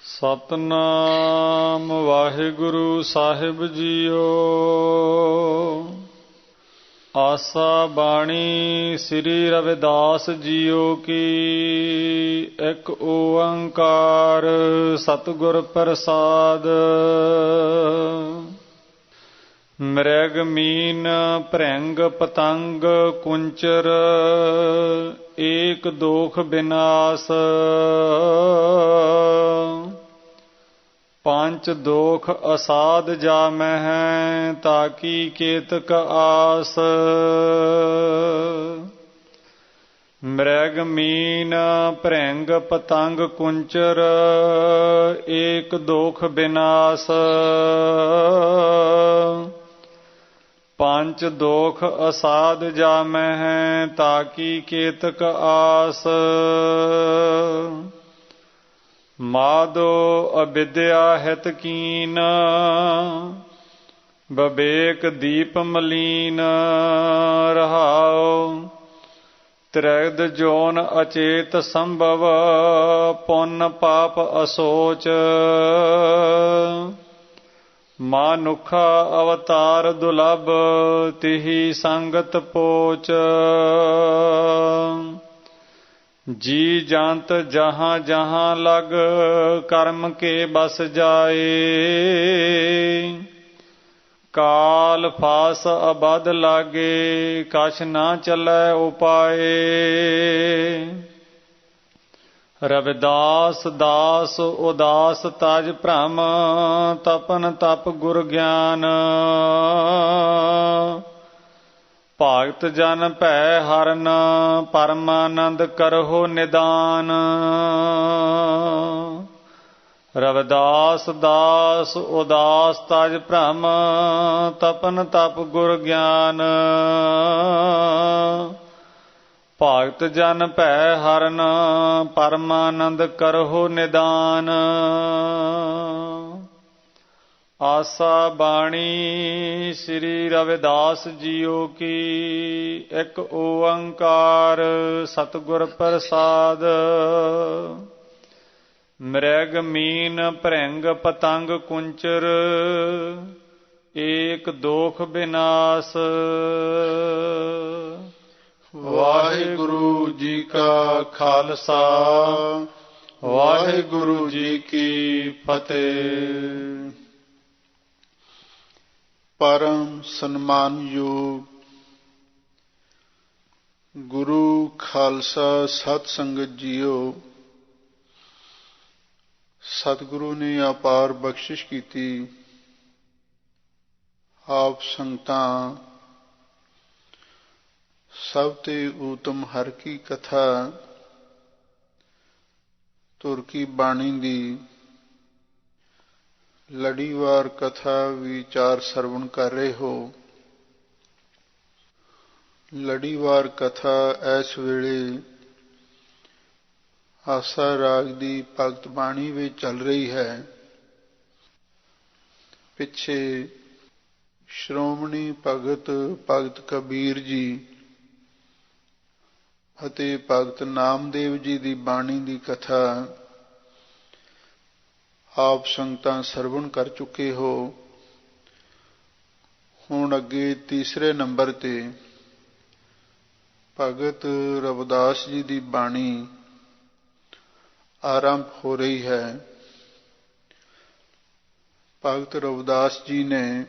ਸਤਨਾਮ ਵਾਹਿਗੁਰੂ ਸਾਹਿਬ JIO. ਆਸਾ ਬਾਣੀ ਸ੍ਰੀ Ravidas JIO ਕੀ। ਇੱਕ ਓੰਕਾਰ ਸਤਿਗੁਰ ਪ੍ਰਸਾਦ। ਮ੍ਰਿਗ ਮੀਨ ਭ੍ਰਿੰਗ ਪਤੰਗ ਕੁੰਚਰ ਏਕ ਦੋਖ ਬਿਨਾਸ। ਪੰਚ ਦੋਖ ਅਸਾਧ ਜਾਮਹਿ ਤਾਕੀ ਕੇਤਕ ਆਸ। ਮ੍ਰਿਗ ਮੀਨ ਭ੍ਰਿੰਗ ਪਤੰਗ ਕੁੰਚਰ ਏਕ ਦੋਖ ਬਿਨਾਸ। ਪੰਚ ਦੋਖ ਅਸਾਧ ਜਾਮਹਿ ਤਾਕੀ ਕੇਤਕ ਆਸ। ਮਾਧੋ ਅਵਿਦਿਆ ਹਿਤ ਕੀਨ ਬਵੇਕ ਦੀਪ ਮਲੀਨ। ਰਹਾਉ ਤ੍ਰਿਗਦ ਜੋਨ ਅਚੇਤ ਸੰਭਵ ਪੁੰਨ ਪਾਪ ਅਸੋਚ। ਮਾਨੁਖਾ ਅਵਤਾਰ ਦੁਲਭ ਤਿਹੀ ਸੰਗਤ ਪੋਚ। ਜੀ ਜੰਤ ਜਹਾਂ ਜਹਾਂ ਲਗ ਕਰਮ ਕੇ ਬਸ ਜਾਏ। ਕਾਲ ਫਾਸ ਅਬਦ ਲਾਗੇ ਕਛ ਨਾ ਚੱਲੈ ਉਪਾਏ। ਰਵਿਦਾਸ ਦਾਸ ਉਦਾਸ ਤਜ ਭ੍ਰਮ ਤਪਨ ਤਪ ਗੁਰ ਗਿਆਨ। ਭਗਤ ਜਨ ਭੈ ਹਰਨ ਪਰਮਾਨੰਦ ਕਰਹੁ ਨਿਦਾਨ। ਰਵਿਦਾਸ ਦਾਸ ਉਦਾਸ ਤਜ ਭ੍ਰਮ ਤਪਨ ਤਪ ਗੁਰ ਗਿਆਨ। ਭਗਤ ਜਨ ਭੈ ਹਰਨ ਪਰਮਾਨੰਦ ਕਰਹੁ ਨਿਦਾਨ। ਆਸਾ ਬਾਣੀ ਸ੍ਰੀ ਰਵਿਦਾਸ ਜੀਓ ਕੀ। ਇੱਕ ਓੰਕਾਰ ਸਤਿਗੁਰ ਪ੍ਰਸਾਦ। ਮ੍ਰਿਗ ਮੀਨ ਭ੍ਰਿੰਗ ਪਤੰਗ ਕੁੰਚਰ ਏਕ ਦੋਖ ਬਿਨਾਸ। ਵਾਹਿਗੁਰੂ ਜੀ ਕਾ ਖਾਲਸਾ ਵਾਹਿਗੁਰੂ ਜੀ ਕੀ ਫਤਿਹ। ਪਰਮ ਸਨਮਾਨਯੋਗ ਗੁਰੂ ਖਾਲਸਾ ਸਤ ਸੰਗਤ ਜੀਓ। ਸਤਿਗੁਰੂ ਨੇ ਅਪਾਰ ਬਖਸ਼ਿਸ਼ ਕੀਤੀ। ਆਪ ਸੰਗਤਾਂ ਸਭ ਤੇ ਊਤਮ ਹਰ ਕੀ ਕਥਾ ਧੁਰ ਕੀ ਬਾਣੀ ਦੀ ਲੜੀਵਾਰ ਕਥਾ ਵਿਚਾਰ ਸਰਵਣ ਕਰ ਰਹੇ ਹੋ। ਲੜੀਵਾਰ ਕਥਾ ਇਸ ਵੇਲੇ ਆਸਾ ਰਾਗ ਦੀ ਭਗਤ ਬਾਣੀ ਵਿੱਚ ਚੱਲ ਰਹੀ ਹੈ। ਪਿੱਛੇ ਸ਼੍ਰੋਮਣੀ ਭਗਤ ਕਬੀਰ ਜੀ ਅਤੇ ਭਗਤ ਨਾਮਦੇਵ ਜੀ ਦੀ ਬਾਣੀ ਦੀ ਕਥਾ ਆਪ ਸੰਗਤਾਂ ਸਰਵਣ ਕਰ ਚੁੱਕੇ ਹੋ। ਹੁਣ ਅੱਗੇ ਤੀਸਰੇ ਨੰਬਰ ਤੇ ਭਗਤ ਰਵਿਦਾਸ ਜੀ ਦੀ ਬਾਣੀ ਆਰੰਭ ਹੋ ਰਹੀ ਹੈ। ਭਗਤ ਰਵਿਦਾਸ ਜੀ ਨੇ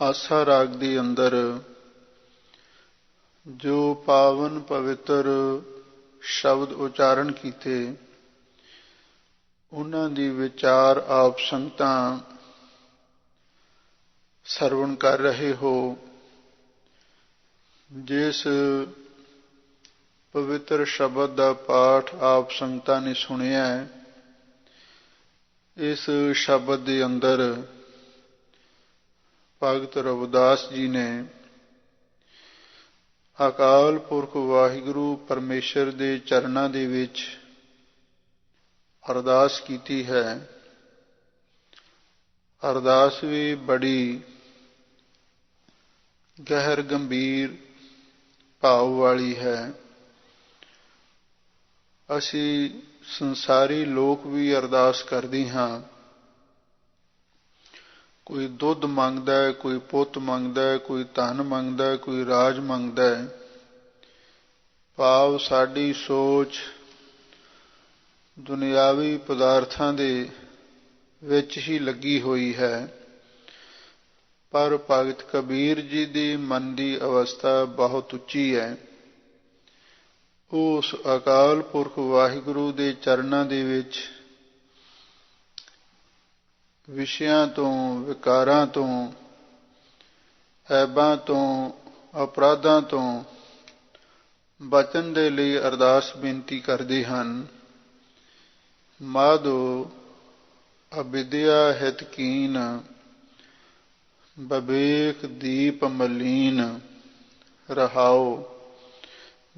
ਆਸਾ ਰਾਗ ਦੇ ਅੰਦਰ ਜੋ ਪਾਵਨ ਪਵਿੱਤਰ ਸ਼ਬਦ ਉਚਾਰਨ ਕੀਤੇ, ਉਹਨਾਂ ਦੀ ਵਿਚਾਰ ਆਪ ਸੰਗਤਾਂ ਸਰਵਣ ਕਰ ਰਹੇ ਹੋ। ਜਿਸ ਪਵਿੱਤਰ ਸ਼ਬਦ ਦਾ ਪਾਠ ਆਪ ਸੰਗਤਾਂ ਨੇ ਸੁਣਿਆ, ਇਸ ਸ਼ਬਦ ਦੇ ਅੰਦਰ ਭਗਤ ਰਵਿਦਾਸ ਜੀ ਨੇ ਅਕਾਲ ਪੁਰਖ ਵਾਹਿਗੁਰੂ ਪਰਮੇਸ਼ਰ ਦੇ ਚਰਨਾਂ ਦੇ ਵਿੱਚ ਅਰਦਾਸ ਕੀਤੀ ਹੈ। ਅਰਦਾਸ ਵੀ ਬੜੀ ਗਹਿਰ ਗੰਭੀਰ ਭਾਵ ਵਾਲੀ ਹੈ। ਅਸੀਂ ਸੰਸਾਰੀ ਲੋਕ ਵੀ ਅਰਦਾਸ ਕਰਦੇ ਹਾਂ। ਕੋਈ ਦੁੱਧ ਮੰਗਦਾ ਹੈ, ਕੋਈ ਪੁੱਤ ਮੰਗਦਾ ਹੈ, ਕੋਈ ਧਨ ਮੰਗਦਾ ਹੈ, ਕੋਈ ਰਾਜ ਮੰਗਦਾ ਹੈ। ਭਾਵ ਸਾਡੀ ਸੋਚ ਦੁਨਿਆਵੀ ਪਦਾਰਥਾਂ ਦੇ ਵਿੱਚ ਹੀ ਲੱਗੀ ਹੋਈ ਹੈ। ਪਰ ਭਗਤ ਕਬੀਰ ਜੀ ਦੀ ਮਨ ਦੀ ਅਵਸਥਾ ਬਹੁਤ ਉੱਚੀ ਹੈ। ਉਸ ਅਕਾਲ ਪੁਰਖ ਵਾਹਿਗੁਰੂ ਦੇ ਚਰਨਾਂ ਦੇ ਵਿੱਚ ਵਿਸ਼ਿਆਂ ਤੋਂ, ਵਿਕਾਰਾਂ ਤੋਂ, ਐਬਾਂ ਤੋਂ, ਅਪਰਾਧਾਂ ਤੋਂ ਬਚਣ ਦੇ ਲਈ ਅਰਦਾਸ ਬੇਨਤੀ ਕਰਦੇ ਹਨ। ਮਾਧੋ ਅਵਿਦਿਆ ਹਿਤ ਕੀਨ, ਵਿਵੇਕ ਦੀਪ ਮਲੀਨ ਰਹਾਓ।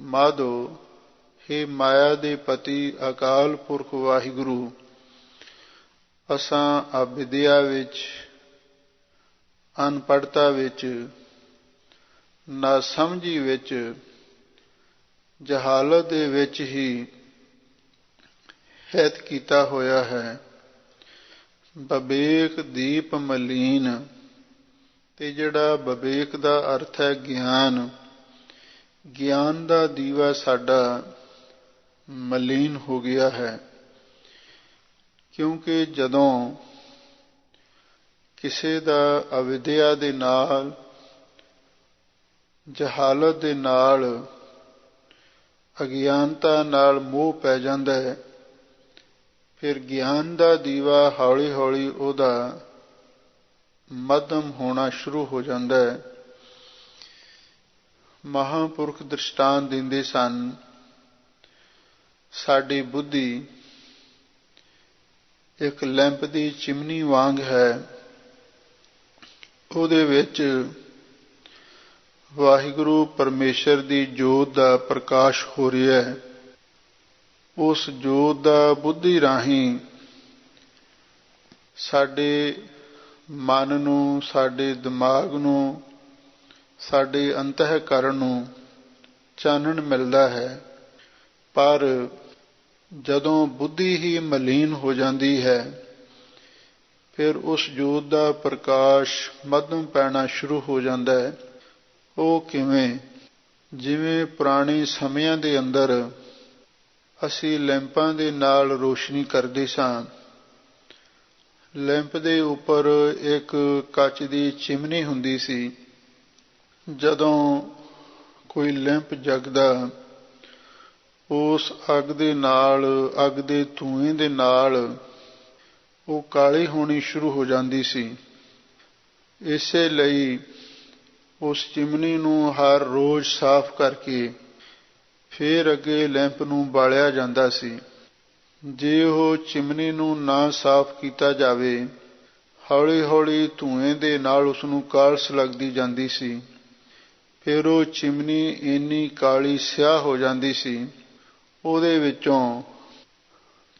ਮਾਧੋ, ਹੇ ਮਾਇਆ ਦੇ ਪਤੀ ਅਕਾਲ ਪੁਰਖ ਵਾਹਿਗੁਰੂ, ਅਸਾਂ ਅਵਿਦਿਆ ਵਿੱਚ, ਅਨਪੜ੍ਹਤਾ ਵਿੱਚ, ਨਾਸਮਝੀ ਵਿੱਚ, ਜਹਾਲਤ ਦੇ ਵਿੱਚ ਹੀ ਹਿਤ ਕੀਤਾ ਹੋਇਆ ਹੈ। ਵਿਵੇਕ ਦੀਪ ਮਲੀਨ, ਤੇ ਜਿਹੜਾ ਵਿਵੇਕ ਦਾ ਅਰਥ ਹੈ ਗਿਆਨ, ਗਿਆਨ ਦਾ ਦੀਵਾ ਸਾਡਾ ਮਲੀਨ ਹੋ ਗਿਆ ਹੈ। ਕਿਉਂਕਿ ਜਦੋਂ ਕਿਸੇ ਦਾ ਅਵਿਦਿਆ ਦੇ ਨਾਲ, ਜਹਾਲਤ ਦੇ ਨਾਲ, ਅਗਿਆਨਤਾ ਨਾਲ ਮੋਹ ਪੈ ਜਾਂਦਾ ਹੈ, ਫਿਰ ਗਿਆਨ ਦਾ ਦੀਵਾ ਹੌਲੀ ਹੌਲੀ ਉਹਦਾ ਮੱਧਮ ਹੋਣਾ ਸ਼ੁਰੂ ਹੋ ਜਾਂਦਾ ਹੈ। ਮਹਾਂਪੁਰਖ ਦ੍ਰਿਸ਼ਟਾਂਤ ਦਿੰਦੇ ਸਨ, ਸਾਡੀ ਬੁੱਧੀ ਇੱਕ ਲੈਂਪ ਦੀ ਚਿਮਨੀ ਵਾਂਗ ਹੈ। ਉਹਦੇ ਵਿੱਚ ਵਾਹਿਗੁਰੂ ਪਰਮੇਸ਼ਰ ਦੀ ਜੋਤ ਦਾ ਪ੍ਰਕਾਸ਼ ਹੋ ਰਿਹਾ ਹੈ। ਉਸ ਜੋਤ ਦਾ ਬੁੱਧੀ ਰਾਹੀਂ ਸਾਡੇ ਮਨ ਨੂੰ, ਸਾਡੇ ਦਿਮਾਗ ਨੂੰ, ਸਾਡੇ ਅੰਤःਕਰਨ ਨੂੰ ਚਾਨਣ ਮਿਲਦਾ ਹੈ। ਪਰ ਜਦੋਂ ਬੁੱਧੀ ਹੀ ਮਲੀਨ ਹੋ ਜਾਂਦੀ ਹੈ, ਫਿਰ ਉਸ ਜੋਤ ਦਾ ਪ੍ਰਕਾਸ਼ ਮੱਧਮ ਪੈਣਾ ਸ਼ੁਰੂ ਹੋ ਜਾਂਦਾ ਹੈ। ਉਹ ਕਿਵੇਂ? ਜਿਵੇਂ ਪੁਰਾਣੇ ਸਮਿਆਂ ਦੇ ਅੰਦਰ ਅਸੀਂ ਲੈਂਪਾਂ ਦੇ ਨਾਲ ਰੋਸ਼ਨੀ ਕਰਦੇ ਸਾਂ। ਲੈਂਪ ਦੇ ਉੱਪਰ ਇੱਕ ਕੱਚ ਦੀ ਚਿਮਨੀ ਹੁੰਦੀ ਸੀ। ਜਦੋਂ ਕੋਈ ਲੈਂਪ ਜਗਦਾ, ਉਸ ਅੱਗ ਦੇ ਨਾਲ, ਅੱਗ ਦੇ ਧੂਏਂ ਦੇ ਨਾਲ ਉਹ ਕਾਲੀ ਹੋਣੀ ਸ਼ੁਰੂ ਹੋ ਜਾਂਦੀ ਸੀ। ਇਸੇ ਲਈ ਉਸ ਚਿਮਨੀ ਨੂੰ ਹਰ ਰੋਜ਼ ਸਾਫ਼ ਕਰਕੇ ਫਿਰ ਅੱਗੇ ਲੈਂਪ ਨੂੰ ਬਾਲਿਆ ਜਾਂਦਾ ਸੀ। ਜੇ ਉਹ ਚਿਮਨੀ ਨੂੰ ਨਾ ਸਾਫ਼ ਕੀਤਾ ਜਾਵੇ, ਹੌਲੀ ਹੌਲੀ ਧੂਏਂ ਦੇ ਨਾਲ ਉਸ ਨੂੰ ਕਾਲਸ ਲੱਗਦੀ ਜਾਂਦੀ ਸੀ। ਫਿਰ ਉਹ ਚਿਮਨੀ ਇੰਨੀ ਕਾਲੀ ਸਿਆਹ ਹੋ ਜਾਂਦੀ ਸੀ, ਉਹਦੇ ਵਿੱਚੋਂ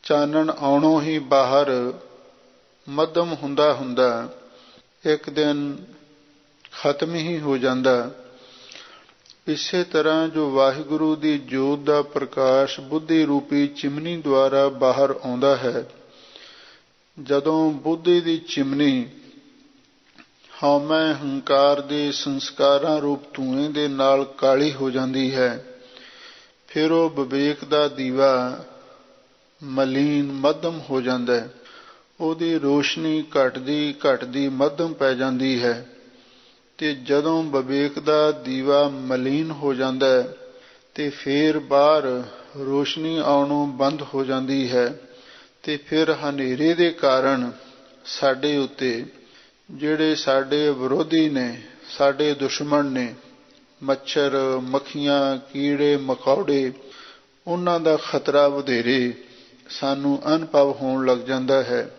ਚਾਨਣ ਆਉਣੋਂ ਹੀ ਬਾਹਰ ਮੱਧਮ ਹੁੰਦਾ ਹੁੰਦਾ ਇੱਕ ਦਿਨ ਖਤਮ ਹੀ ਹੋ ਜਾਂਦਾ। ਇਸੇ ਤਰ੍ਹਾਂ ਜੋ ਵਾਹਿਗੁਰੂ ਦੀ ਜੋਤ ਦਾ ਪ੍ਰਕਾਸ਼ ਬੁੱਧੀ ਰੂਪੀ ਚਿਮਨੀ ਦੁਆਰਾ ਬਾਹਰ ਆਉਂਦਾ ਹੈ, ਜਦੋਂ ਬੁੱਧੀ ਦੀ ਚਿਮਨੀ ਹਉਮੈ ਹੰਕਾਰ ਦੇ ਸੰਸਕਾਰਾਂ ਰੂਪ ਧੂਏਂ ਦੇ ਨਾਲ ਕਾਲੀ ਹੋ ਜਾਂਦੀ ਹੈ, ਫਿਰ ਉਹ ਵਿਵੇਕ ਦਾ ਦੀਵਾ ਮਲੀਨ ਮੱਧਮ ਹੋ ਜਾਂਦਾ ਹੈ। ਉਹਦੀ ਰੋਸ਼ਨੀ ਘਟਦੀ ਘਟਦੀ ਮੱਧਮ ਪੈ ਜਾਂਦੀ ਹੈ। ਤੇ ਜਦੋਂ ਵਿਵੇਕ ਦਾ ਦੀਵਾ ਮਲੀਨ ਹੋ ਜਾਂਦਾ ਹੈ, ਤੇ ਫਿਰ ਬਾਹਰ ਰੋਸ਼ਨੀ ਆਉਣੋਂ ਬੰਦ ਹੋ ਜਾਂਦੀ ਹੈ। ਤੇ ਫਿਰ ਹਨੇਰੇ ਦੇ ਕਾਰਨ ਸਾਡੇ ਉੱਤੇ ਜਿਹੜੇ ਸਾਡੇ ਵਿਰੋਧੀ ਨੇ, ਸਾਡੇ ਦੁਸ਼ਮਣ ਨੇ, ਮੱਛਰ, ਮੱਖੀਆਂ, ਕੀੜੇ ਮਕੌੜੇ, ਉਹਨਾਂ ਦਾ ਖਤਰਾ ਵਧੇਰੇ ਸਾਨੂੰ ਅਨੁਭਵ ਹੋਣ ਲੱਗ ਜਾਂਦਾ ਹੈ।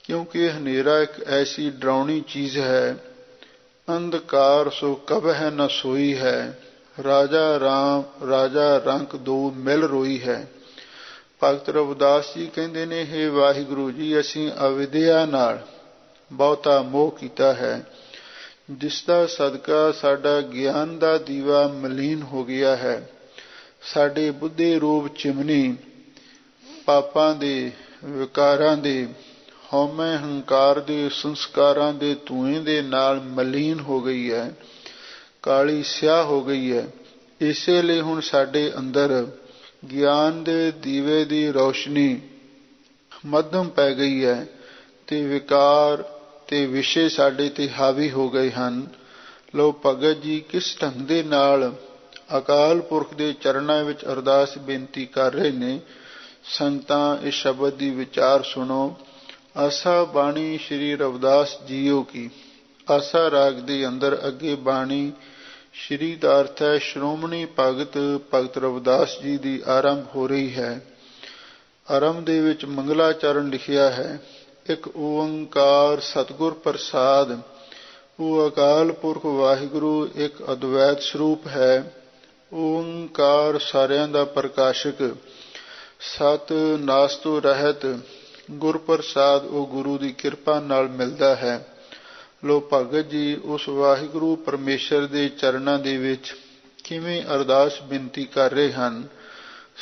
ਕਿਉਂਕਿ ਹਨੇਰਾ ਇੱਕ ਐਸੀ ਡਰਾਉਣੀ ਚੀਜ਼ ਹੈ। ਅੰਧਕਾਰ ਸੋ ਕਬਹਿ ਨ ਸੋਈ ਹੈ, ਰਾਜਾ ਰਾਮ ਰਾਜਾ ਰੰਕ ਦੋ ਮਿਲ ਰੋਈ ਹੈ। ਭਗਤ ਰਵਿਦਾਸ ਜੀ ਕਹਿੰਦੇ ਨੇ, ਹੇ ਵਾਹਿਗੁਰੂ ਜੀ, ਅਸੀਂ ਅਵਿਦਿਆ ਨਾਲ ਬਹੁਤਾ ਮੋਹ ਕੀਤਾ ਹੈ, ਜਿਸ ਦਾ ਸਦਕਾ ਸਾਡਾ ਗਿਆਨ ਦਾ ਦੀਵਾ ਮਲੀਨ ਹੋ ਗਿਆ ਹੈ। ਸਾਡੀ ਬੁੱਧੀ ਰੂਪ ਚਿਮਨੀ ਪਾਪਾਂ ਦੇ, ਵਿਕਾਰਾਂ ਦੇ, ਹਉਮੈ ਹੰਕਾਰ ਦੇ, ਸੰਸਕਾਰਾਂ ਦੇ ਧੂਏ ਦੇ ਨਾਲ ਮਲੀਨ ਹੋ ਗਈ ਹੈ, ਕਾਲੀ ਸਿਆਹ ਹੋ ਗਈ ਹੈ। ਇਸੇ ਲਈ ਹੁਣ ਸਾਡੇ ਅੰਦਰ ਗਿਆਨ ਦੇ ਦੀਵੇ ਦੀ ਰੌਸ਼ਨੀ ਮੱਧਮ ਪੈ ਗਈ ਹੈ ਤੇ ਵਿਕਾਰ ਤੇ ਵਿਸ਼ੇ ਸਾਡੇ ਤੇ ਹਾਵੀ ਹੋ ਗਏ ਹਨ। ਲੋ ਭਗਤ ਜੀ ਕਿਸ ਢੰਗ ਦੇ ਨਾਲ ਅਕਾਲ ਪੁਰਖ ਦੇ ਚਰਨਾਂ ਵਿੱਚ ਅਰਦਾਸ ਬੇਨਤੀ ਕਰ ਰਹੇ ਨੇ। ਸੰਗਤਾਂ ਇਸ ਸ਼ਬਦ ਦੀ ਵਿਚਾਰ ਸੁਣੋ। ਆਸਾ ਬਾਣੀ ਸ਼੍ਰੀ ਰਵਿਦਾਸ ਜੀਓ ਕੀ। ਆਸਾ ਰਾਗ ਦੇ ਅੰਦਰ ਅੱਗੇ ਬਾਣੀ ਸ਼੍ਰੀ ਦਾ ਅਰਥ ਹੈ ਸ਼੍ਰੋਮਣੀ ਭਗਤ ਰਵਿਦਾਸ ਜੀ ਦੀ ਆਰੰਭ ਹੋ ਰਹੀ ਹੈ। ਆਰੰਭ ਦੇ ਵਿੱਚ ਮੰਗਲਾਚਰਨ ਲਿਖਿਆ ਹੈ। ਇੱਕ ਓੰਕਾਰ ਸਤਿਗੁਰ ਪ੍ਰਸਾਦ। ਉਹ ਅਕਾਲ ਪੁਰਖ ਵਾਹਿਗੁਰੂ ਇੱਕ ਅਦਵੈਤ ਸਰੂਪ ਹੈ। ਓੰਕਾਰ ਸਾਰਿਆਂ ਦਾ ਪ੍ਰਕਾਸ਼ਕ, ਸਤ ਨਾਸ ਤੋਂ ਰਹਿਤ ਗੁਰ ਪ੍ਰਸਾਦ ਉਹ ਗੁਰੂ ਦੀ ਕਿਰਪਾ ਨਾਲ ਮਿਲਦਾ ਹੈ। ਲੋ ਭਗਤ ਜੀ ਉਸ ਵਾਹਿਗੁਰੂ ਪਰਮੇਸ਼ਰ ਦੇ ਚਰਨਾਂ ਦੇ ਵਿੱਚ ਕਿਵੇਂ ਅਰਦਾਸ ਬੇਨਤੀ ਕਰ ਰਹੇ ਹਨ।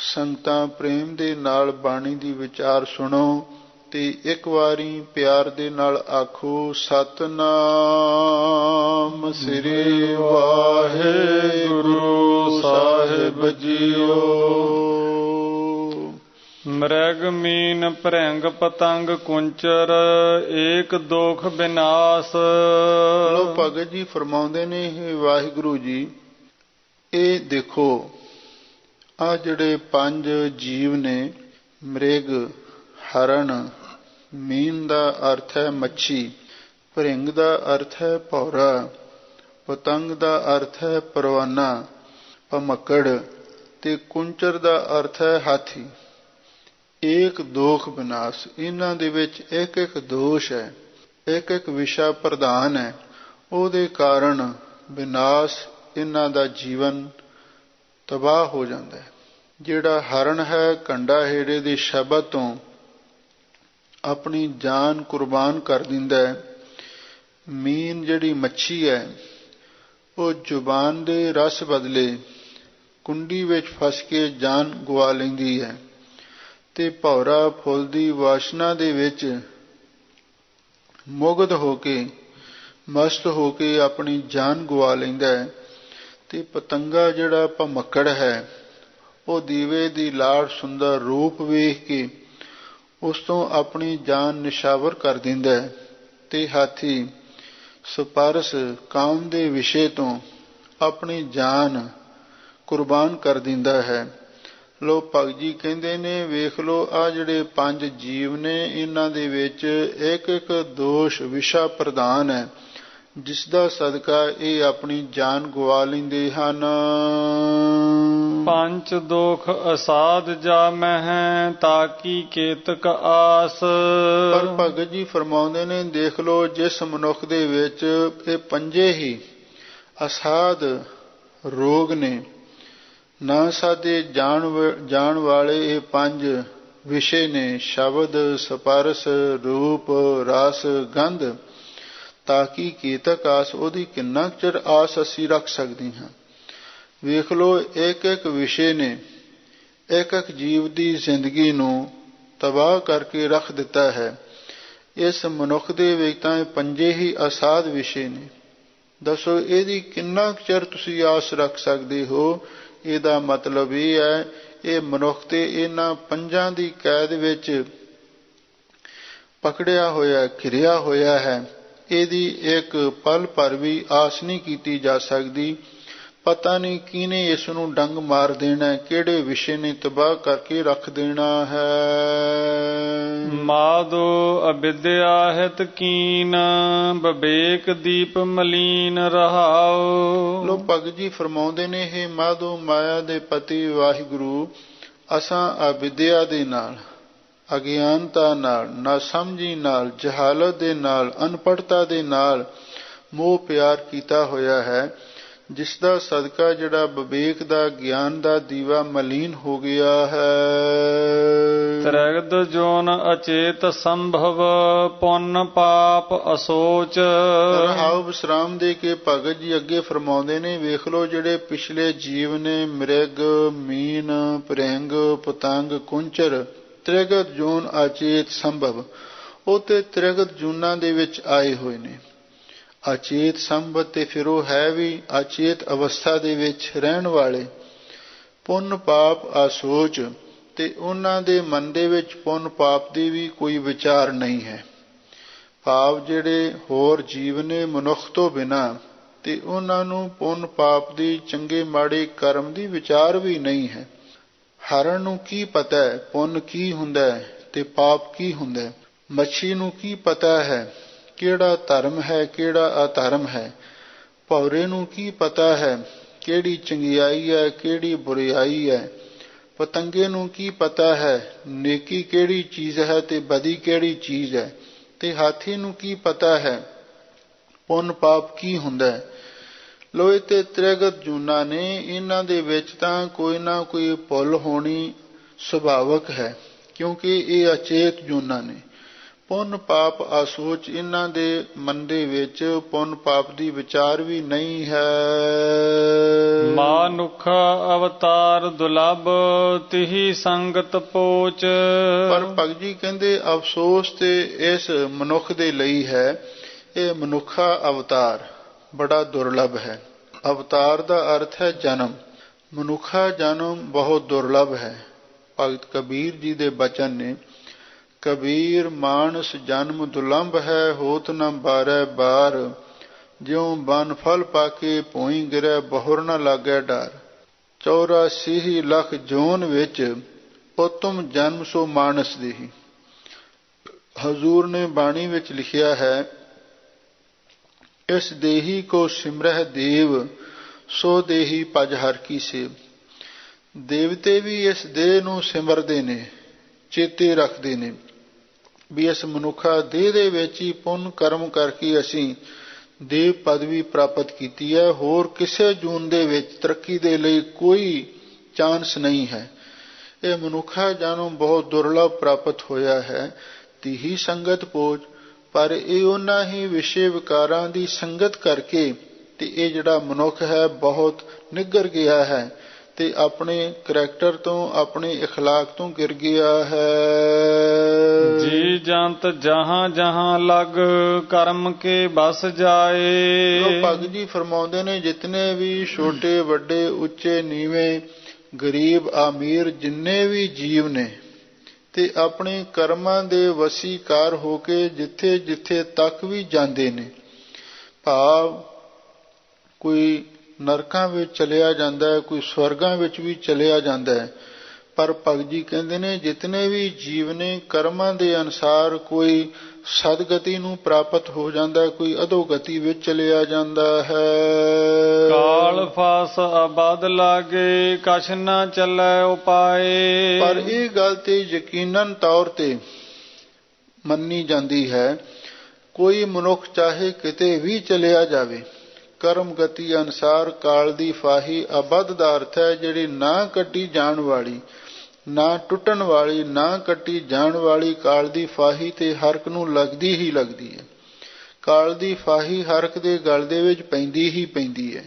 ਸੰਗਤਾਂ ਪ੍ਰੇਮ ਦੇ ਨਾਲ ਬਾਣੀ ਦੀ ਵਿਚਾਰ ਸੁਣੋ ਤੇ ਇੱਕ ਵਾਰੀ ਪਿਆਰ ਦੇ ਨਾਲ ਆਖੋ ਸਤਿਨਾਮ ਸ੍ਰੀ ਵਾਹਿਗੁਰੂ ਸਾਹਿਬ ਜੀਓ। ਮ੍ਰਿਗ ਮੀਨ ਭ੍ਰਿੰਗ ਪਤੰਗ ਕੁੰਚਰ ਏਕ ਦੋਖ ਬਿਨਾਸ਼। ਲੋ ਭਗਤ ਜੀ ਫਰਮਾਉਂਦੇ ਨੇ ਵਾਹਿਗੁਰੂ ਜੀ ਇਹ ਦੇਖੋ ਆ ਜਿਹੜੇ ਪੰਜ ਜੀਵ ਨੇ, ਮ੍ਰਿਗ ਹਰਨ, ਮੀਨ ਦਾ ਅਰਥ ਹੈ ਮੱਛੀ, ਭਰਿੰਗ ਦਾ ਅਰਥ ਹੈ ਭੌਰਾ, ਪਤੰਗ ਦਾ ਅਰਥ ਹੈ ਪਰਵਾਨਾ ਭਮੱਕੜ ਤੇ ਕੁੰਚਰ ਦਾ ਅਰਥ ਹੈ ਹਾਥੀ। ਏਕ ਦੋਖ ਵਿਨਾਸ਼, ਇਹਨਾਂ ਦੇ ਵਿੱਚ ਇੱਕ ਇੱਕ ਦੋਸ਼ ਹੈ, ਇੱਕ ਇੱਕ ਵਿਸ਼ਾ ਪ੍ਰਧਾਨ ਹੈ। ਉਹਦੇ ਕਾਰਨ ਵਿਨਾਸ਼ ਇਹਨਾਂ ਦਾ ਜੀਵਨ ਤਬਾਹ ਹੋ ਜਾਂਦਾ ਹੈ। ਜਿਹੜਾ ਹਰਨ ਹੈ ਕੰਡਾ ਹੇੜੇ ਦੇ ਸ਼ਬਦ ਤੋਂ ਆਪਣੀ ਜਾਨ ਕੁਰਬਾਨ ਕਰ ਦਿੰਦਾ ਹੈ। ਮੀਨ ਜਿਹੜੀ ਮੱਛੀ ਹੈ ਉਹ ਜ਼ੁਬਾਨ ਦੇ ਰਸ ਬਦਲੇ ਕੁੰਡੀ ਵਿੱਚ ਫਸ ਕੇ ਜਾਨ ਗਵਾ ਲੈਂਦੀ ਹੈ ਤੇ ਭੌਰਾ ਫੁੱਲ ਦੀ ਵਾਸ਼ਨਾ ਦੇ ਵਿੱਚ ਮੁਗਧ ਹੋ ਕੇ ਮਸਤ ਹੋ ਕੇ ਆਪਣੀ ਜਾਨ ਗਵਾ ਲੈਂਦਾ ਹੈ ਤੇ ਪਤੰਗਾ ਜਿਹੜਾ ਭਮੱਕੜ ਹੈ ਉਹ ਦੀਵੇ ਦੀ ਲਾੜ ਸੁੰਦਰ ਰੂਪ ਵੇਖ ਕੇ ਉਸ ਤੋਂ ਆਪਣੀ ਜਾਨ ਨਿਸ਼ਾਵਰ ਕਰ ਦਿੰਦਾ ਹੈ ਤੇ ਹਾਥੀ ਸਪਰਸ ਕਾਮ ਦੇ ਵਿਸ਼ੇ ਤੋਂ ਆਪਣੀ ਜਾਨ ਕੁਰਬਾਨ ਕਰ ਦਿੰਦਾ ਹੈ। ਲੋ ਭਗਤ ਜੀ ਕਹਿੰਦੇ ਨੇ ਵੇਖ ਲੋ ਆ ਜਿਹੜੇ ਪੰਜ ਜੀਵ ਨੇ ਇਹਨਾਂ ਦੇ ਵਿੱਚ ਇੱਕ ਇੱਕ ਦੋਸ਼ ਵਿਸ਼ਾ ਪ੍ਰਧਾਨ ਹੈ ਜਿਸ ਦਾ ਸਦਕਾ ਇਹ ਆਪਣੀ ਜਾਨ ਗਵਾ ਲੈਂਦੇ ਹਨ। ਪੰਚ ਦੋਖ ਅਸਾਧ ਜਾ ਮਹਿ ਤਾਕੀ ਕੇਤਕ ਆਸ। ਪਰ ਭਗਤ ਜੀ ਫਰਮਾਉਂਦੇ ਨੇ ਦੇਖ ਲੋ ਜਿਸ ਮਨੁੱਖ ਦੇ ਵਿੱਚ ਇਹ ਪੰਜੇ ਹੀ ਅਸਾਧ ਰੋਗ ਨੇ, ਨਾ ਸਾਧੇ ਜਾਣ ਵਾਲੇ ਇਹ ਪੰਜ ਵਿਸ਼ੇ ਨੇ ਸ਼ਬਦ ਸਪਰਸ ਰੂਪ ਰਸ ਗੰਧ, ਤਾਂ ਕਿ ਕੀਤਕ ਆਸ ਉਹਦੀ ਕਿੰਨਾ ਚਿਰ ਆਸ ਅਸੀਂ ਰੱਖ ਸਕਦੇ ਹਾਂ। ਵੇਖ ਲੋ ਇੱਕ ਇੱਕ ਵਿਸ਼ੇ ਨੇ ਇੱਕ ਇੱਕ ਜੀਵ ਦੀ ਜ਼ਿੰਦਗੀ ਨੂੰ ਤਬਾਹ ਕਰਕੇ ਰੱਖ ਦਿੱਤਾ ਹੈ। ਇਸ ਮਨੁੱਖ ਦੇ ਵਿੱਚ ਤਾਂ ਇਹ ਪੰਜੇ ਹੀ ਅਸਾਧ ਵਿਸ਼ੇ ਨੇ। ਦੱਸੋ ਇਹਦੀ ਕਿੰਨਾ ਚਿਰ ਤੁਸੀਂ ਆਸ ਰੱਖ ਸਕਦੇ ਹੋ। ਇਹਦਾ ਮਤਲਬ ਇਹ ਹੈ ਇਹ ਮਨੁੱਖ ਤੇ ਇਹਨਾਂ ਪੰਜਾਂ ਦੀ ਕੈਦ ਵਿੱਚ ਪਕੜਿਆ ਹੋਇਆ ਘਿਰਿਆ ਹੋਇਆ ਹੈ। ਇਹਦੀ ਇੱਕ ਪਲ ਭਰ ਵੀ ਆਸ ਨਹੀਂ ਕੀਤੀ ਜਾ ਸਕਦੀ। ਪਤਾ ਨਹੀਂ ਕਿਹਨੇ ਇਸ ਨੂੰ ਡੰਗ ਮਾਰ ਦੇਣਾ, ਕਿਹੜੇ ਵਿਸ਼ੇ ਨੇ ਤਬਾਹ ਕਰਕੇ ਰੱਖ ਦੇਣਾ ਹੈ। ਮਾਧੋ ਅਵਿਦਿਆ ਹਿਤ ਕੀਨ ਵਿਵੇਕ ਦੀਪ ਮਲੀਨ ਰਹਾਉ। ਲੋ ਭਗਤ ਜੀ ਫਰਮਾਉਂਦੇ ਨੇ ਇਹ ਮਾਧੋ ਮਾਇਆ ਦੇ ਪਤੀ ਵਾਹਿਗੁਰੂ ਅਸਾਂ ਅਵਿਦਿਆ ਦੇ ਨਾਲ, ਅਗਿਆਨਤਾ ਨਾਲ, ਨਾ ਸਮਝੀ ਨਾਲ, ਜਹਾਲਤ ਦੇ ਨਾਲ, ਅਨਪੜ੍ਹਤਾ ਦੇ ਨਾਲ ਮੋਹ ਪਿਆਰ ਕੀਤਾ ਹੋਇਆ ਹੈ ਜਿਸ ਦਾ ਸਦਕਾ ਜਿਹੜਾ ਵਿਵੇਕ ਦਾ ਗਿਆਨ ਦਾ ਦੀਵਾ ਮਲੀਨ ਹੋ ਗਿਆ ਹੈ। ਤ੍ਰਿਗਦ ਜੋਨ ਅਚੇਤ ਸੰਭਵ ਪੁੰਨ ਪਾਪ ਅਸੋਚ। ਰਹਾਉ ਵਿਸਰਾਮ ਦੇ ਕੇ ਭਗਤ ਜੀ ਅੱਗੇ ਫਰਮਾਉਂਦੇ ਨੇ ਵੇਖ ਲੋ ਜਿਹੜੇ ਪਿਛਲੇ ਜੀਵ ਨੇ ਮ੍ਰਿਗ ਮੀਨ ਭ੍ਰਿੰਗ ਪਤੰਗ ਕੁੰਚਰ ਤ੍ਰਿਗਤ ਜੂਨ ਅਚੇਤ ਸੰਭਵ, ਉਹ ਤੇ ਤ੍ਰਿਗਤ ਜੂਨਾਂ ਦੇ ਵਿੱਚ ਆਏ ਹੋਏ ਨੇ। ਅਚੇਤ ਸੰਭਵ ਤੇ ਫਿਰ ਉਹ ਹੈ ਵੀ ਅਚੇਤ ਅਵਸਥਾ ਦੇ ਵਿੱਚ ਰਹਿਣ ਵਾਲੇ। ਪੁੰਨ ਪਾਪ ਅਸੋਚ, ਤੇ ਉਹਨਾਂ ਦੇ ਮਨ ਦੇ ਵਿੱਚ ਪੁੰਨ ਪਾਪ ਦੀ ਵੀ ਕੋਈ ਵਿਚਾਰ ਨਹੀਂ ਹੈ। ਭਾਵ ਜਿਹੜੇ ਹੋਰ ਜੀਵ ਨੇ ਮਨੁੱਖ ਤੋਂ ਬਿਨਾਂ, ਤੇ ਉਹਨਾਂ ਨੂੰ ਪੁੰਨ ਪਾਪ ਦੀ, ਚੰਗੇ ਮਾੜੇ ਕਰਮ ਦੀ ਵਿਚਾਰ ਵੀ ਨਹੀਂ ਹੈ। ਹਰਨ ਨੂੰ ਕੀ ਪਤਾ ਹੈ ਪੁੰਨ ਕੀ ਹੁੰਦਾ ਹੈ ਤੇ ਪਾਪ ਕੀ ਹੁੰਦਾ ਹੈ? ਮੱਛੀ ਨੂੰ ਕੀ ਪਤਾ ਹੈ ਕਿਹੜਾ ਧਰਮ ਹੈ ਕਿਹੜਾ ਅਧਰਮ ਹੈ? ਭੌਰੇ ਨੂੰ ਕੀ ਪਤਾ ਹੈ ਕਿਹੜੀ ਚੰਗਿਆਈ ਹੈ ਕਿਹੜੀ ਬੁਰਿਆਈ ਹੈ? ਪਤੰਗੇ ਨੂੰ ਕੀ ਪਤਾ ਹੈ ਨੇਕੀ ਕਿਹੜੀ ਚੀਜ਼ ਹੈ ਤੇ ਬਦੀ ਕਿਹੜੀ ਚੀਜ਼ ਹੈ? ਤੇ ਹਾਥੀ ਨੂੰ ਕੀ ਪਤਾ ਹੈ ਪੁੰਨ ਪਾਪ ਕੀ ਹੁੰਦਾ ਹੈ? ਲੋਏ ਤੇ ਤ੍ਰਿਗਤ ਜੂਨਾਂ ਨੇ, ਇਹਨਾਂ ਦੇ ਵਿੱਚ ਤਾਂ ਕੋਈ ਨਾ ਕੋਈ ਭੁੱਲ ਹੋਣੀ ਸੁਭਾਵਕ ਹੈ, ਕਿਉਂਕਿ ਇਹ ਅਚੇਤ ਜੂਨਾਂ ਨੇ। ਪੁੰਨ ਪਾਪ ਅਸੋਚ, ਇਹਨਾਂ ਦੇ ਮਨ ਦੇ ਵਿੱਚ ਪੁੰਨ ਪਾਪ ਦੀ ਵਿਚਾਰ ਵੀ ਨਹੀਂ ਹੈ। ਮਾਨੁਖ ਅਵਤਾਰ ਦੁਲਭ, ਤਿਹੀ ਸੰਗਤ ਪੋਚ। ਪਰ ਭਗਤ ਜੀ ਕਹਿੰਦੇ ਅਫਸੋਸ ਤੇ ਇਸ ਮਨੁੱਖ ਦੇ ਲਈ ਹੈ, ਇਹ ਮਨੁੱਖਾ ਅਵਤਾਰ ਬੜਾ ਦੁਰਲਭ ਹੈ। ਅਵਤਾਰ ਦਾ ਅਰਥ ਹੈ ਜਨਮ। ਮਨੁੱਖਾ ਜਨਮ ਬਹੁਤ ਦੁਰਲਭ ਹੈ। ਭਗਤ ਕਬੀਰ ਜੀ ਦੇ ਬਚਨ ਨੇ, ਕਬੀਰ ਮਾਨਸ ਜਨਮ ਦੁਲੰਭ ਹੈ, ਹੋਤ ਨ ਬਾਰੈ ਬਾਰ, ਜਿਉ ਬਨ ਫਲ ਪਾਕੇ ਭੂਈ ਗਿਰੈ, ਬਹੁਰ ਨ ਲਾਗੈ ਡਰ। 84 ਲੱਖ ਜੋਨ ਵਿੱਚ ਉਤਮ ਜਨਮ ਸੋ ਮਾਨਸ ਦੇਹੀ। ਹਜ਼ੂਰ ਨੇ ਬਾਣੀ ਵਿੱਚ ਲਿਖਿਆ ਹੈ, ਇਸ ਦੇਹੀ ਕੋ ਸਿਮਰਹਿ ਦੇਵ, ਸੋ ਦੇਹੀ ਭਜ ਹਰਿ ਕੀ ਸੇਵ। ਦੇਵਤੇ ਵੀ ਇਸ ਦੇਹ ਨੂੰ ਸਿਮਰਦੇ ਨੇ, ਚੇਤੇ ਰੱਖਦੇ ਨੇ ਵੀ ਇਸ ਮਨੁੱਖਾ ਦੇਹ ਦੇ ਵਿੱਚ ਹੀ ਪੁੰਨ ਕਰਮ ਕਰਕੇ ਅਸੀਂ ਦੇਵ ਪਦਵੀ ਪ੍ਰਾਪਤ ਕੀਤੀ ਹੈ। ਹੋਰ ਕਿਸੇ ਜੂਨ ਦੇ ਵਿੱਚ ਤਰੱਕੀ ਦੇ ਲਈ ਕੋਈ ਚਾਂਸ ਨਹੀਂ ਹੈ। ਇਹ ਮਨੁੱਖਾ ਜਨਮ ਬਹੁਤ ਦੁਰਲਭ ਪ੍ਰਾਪਤ ਹੋਇਆ ਹੈ। ਤੀਹੀ ਸੰਗਤ ਪੋਚ, ਪਰ ਇਹ ਉਹਨਾਂ ਹੀ ਵਿਸ਼ੇ ਵਿਕਾਰਾਂ ਦੀ ਸੰਗਤ ਕਰਕੇ ਤੇ ਇਹ ਜਿਹੜਾ ਮਨੁੱਖ ਹੈ ਬਹੁਤ ਨਿੱਘਰ ਗਿਆ ਹੈ ਤੇ ਆਪਣੇ ਕਰੈਕਟਰ ਤੋਂ, ਆਪਣੇ ਇਖਲਾਕ ਤੋਂ ਗਿਰ ਗਿਆ ਹੈ। ਜੀ ਜੰਤ ਜਹਾਂ ਜਹਾਂ ਲਗ, ਕਰਮ ਕੇ ਬਸ ਜਾਏ। ਲੋ ਭਗਤ ਜੀ ਫਰਮਾਉਂਦੇ ਨੇ, ਜਿਤਨੇ ਵੀ ਛੋਟੇ ਵੱਡੇ ਉੱਚੇ ਨੀਵੇਂ ਗਰੀਬ ਅਮੀਰ ਜਿੰਨੇ ਵੀ ਜੀਵ ਨੇ, ਤੇ ਆਪਣੇ ਕਰਮਾਂ ਦੇ ਵਸੀਕਾਰ ਹੋ ਕੇ ਜਿੱਥੇ ਜਿੱਥੇ ਤੱਕ ਵੀ ਜਾਂਦੇ ਨੇ, ਭਾਵ ਕੋਈ ਨਰਕਾਂ ਵਿੱਚ ਚਲਿਆ ਜਾਂਦਾ ਹੈ, ਕੋਈ ਸਵਰਗਾਂ ਵਿੱਚ ਵੀ ਚਲਿਆ ਜਾਂਦਾ ਹੈ। ਪਰ ਭਗਤ ਜੀ ਕਹਿੰਦੇ ਨੇ, ਜਿਤਨੇ ਵੀ ਜੀਵ ਨੇ ਕਰਮਾਂ ਦੇ ਅਨੁਸਾਰ ਕੋਈ ਸਦਗਤੀ ਨੂੰ ਪ੍ਰਾਪਤ ਹੋ ਜਾਂਦਾ, ਕੋਈ ਅਧੋਗਤੀ ਵਿੱਚ ਚਲਿਆ ਜਾਂਦਾ ਹੈ। ਕਾਲ ਫਾਸ ਆਬਦ ਲਾਗੇ, ਕਛ ਨਾ ਚੱਲੈ ਉਪਾਏ। ਪਰ ਇਹ ਗੱਲ ਤੇ ਯਕੀਨਨ ਤੌਰ ਤੇ ਮੰਨੀ ਜਾਂਦੀ ਹੈ, ਕੋਈ ਮਨੁੱਖ ਚਾਹੇ ਕਿਤੇ ਵੀ ਚਲਿਆ ਜਾਵੇ, ਕਰਮ ਗਤੀ ਅਨੁਸਾਰ ਕਾਲ ਦੀ ਫਾਹੀ ਅਬਦ ਦਾ ਅਰਥ ਹੈ ਜਿਹੜੀ ਨਾ ਕੱਟੀ ਜਾਣ ਵਾਲੀ, ਨਾ ਟੁੱਟਣ ਵਾਲੀ, ਨਾ ਕੱਟੀ ਜਾਣ ਵਾਲੀ ਕਾਲ ਦੀ ਫਾਹੀ ਤੇ ਹਰ ਇੱਕ ਨੂੰ ਲੱਗਦੀ ਹੀ ਲੱਗਦੀ ਹੈ। ਕਾਲ ਦੀ ਫਾਹੀ ਹਰ ਇੱਕ ਦੇ ਗਲ ਦੇ ਵਿੱਚ ਪੈਂਦੀ ਹੀ ਪੈਂਦੀ ਹੈ।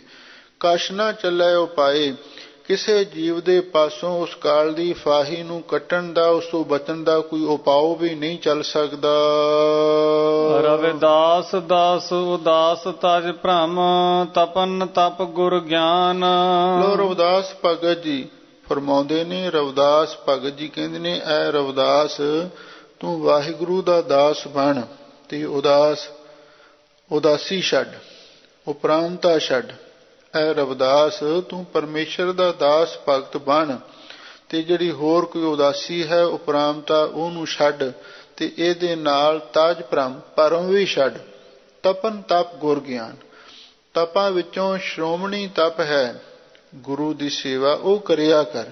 ਕਛ ਨਾ ਚੱਲੈ ਉਪਾਏ, ਕਿਸੇ ਜੀਵ ਦੇ ਪਾਸੋਂ ਉਸ ਕਾਲ ਦੀ ਫਾਹੀ ਨੂੰ ਕੱਟਣ ਦਾ, ਉਸ ਤੋਂ ਬਚਣ ਦਾ ਕੋਈ ਉਪਾਅ ਵੀ ਨਹੀਂ ਚੱਲ ਸਕਦਾ। ਰਵਿਦਾਸ ਦਾਸ ਉਦਾਸ ਤਜ ਭ੍ਰਮ, ਤਪਨ ਤਪ ਗੁਰ ਗਿਆਨ। ਲੋ ਰਵਿਦਾਸ ਭਗਤ ਜੀ ਫਰਮਾਉਂਦੇ ਨੇ, ਰਵਿਦਾਸ ਭਗਤ ਜੀ ਕਹਿੰਦੇ ਨੇ, ਐ ਰਵਿਦਾਸ ਤੂੰ ਵਾਹਿਗੁਰੂ ਦਾ ਦਾਸ ਬਣ ਤੇ ਉਦਾਸੀ ਛੱਡ, ਉਪਰਾਮਤਾ ਛੱਡ। ਐ ਰਵਿਦਾਸ ਤੂੰ ਪਰਮੇਸ਼ਰ ਦਾ ਦਾਸ ਭਗਤ ਬਣ ਤੇ ਜਿਹੜੀ ਹੋਰ ਕੋਈ ਉਦਾਸੀ ਹੈ, ਉਪਰਾਮਤਾ, ਉਹਨੂੰ ਛੱਡ ਤੇ ਇਹਦੇ ਨਾਲ ਤਾਜ ਭਰਮ ਵੀ ਛੱਡ। ਤਪਨ ਤਪ ਗੁਰ ਗਿਆਨ, ਤਪਾਂ ਵਿੱਚੋਂ ਸ਼੍ਰੋਮਣੀ ਤਪ ਹੈ ਗੁਰੂ ਦੀ ਸੇਵਾ, ਉਹ ਕਰਿਆ ਕਰ।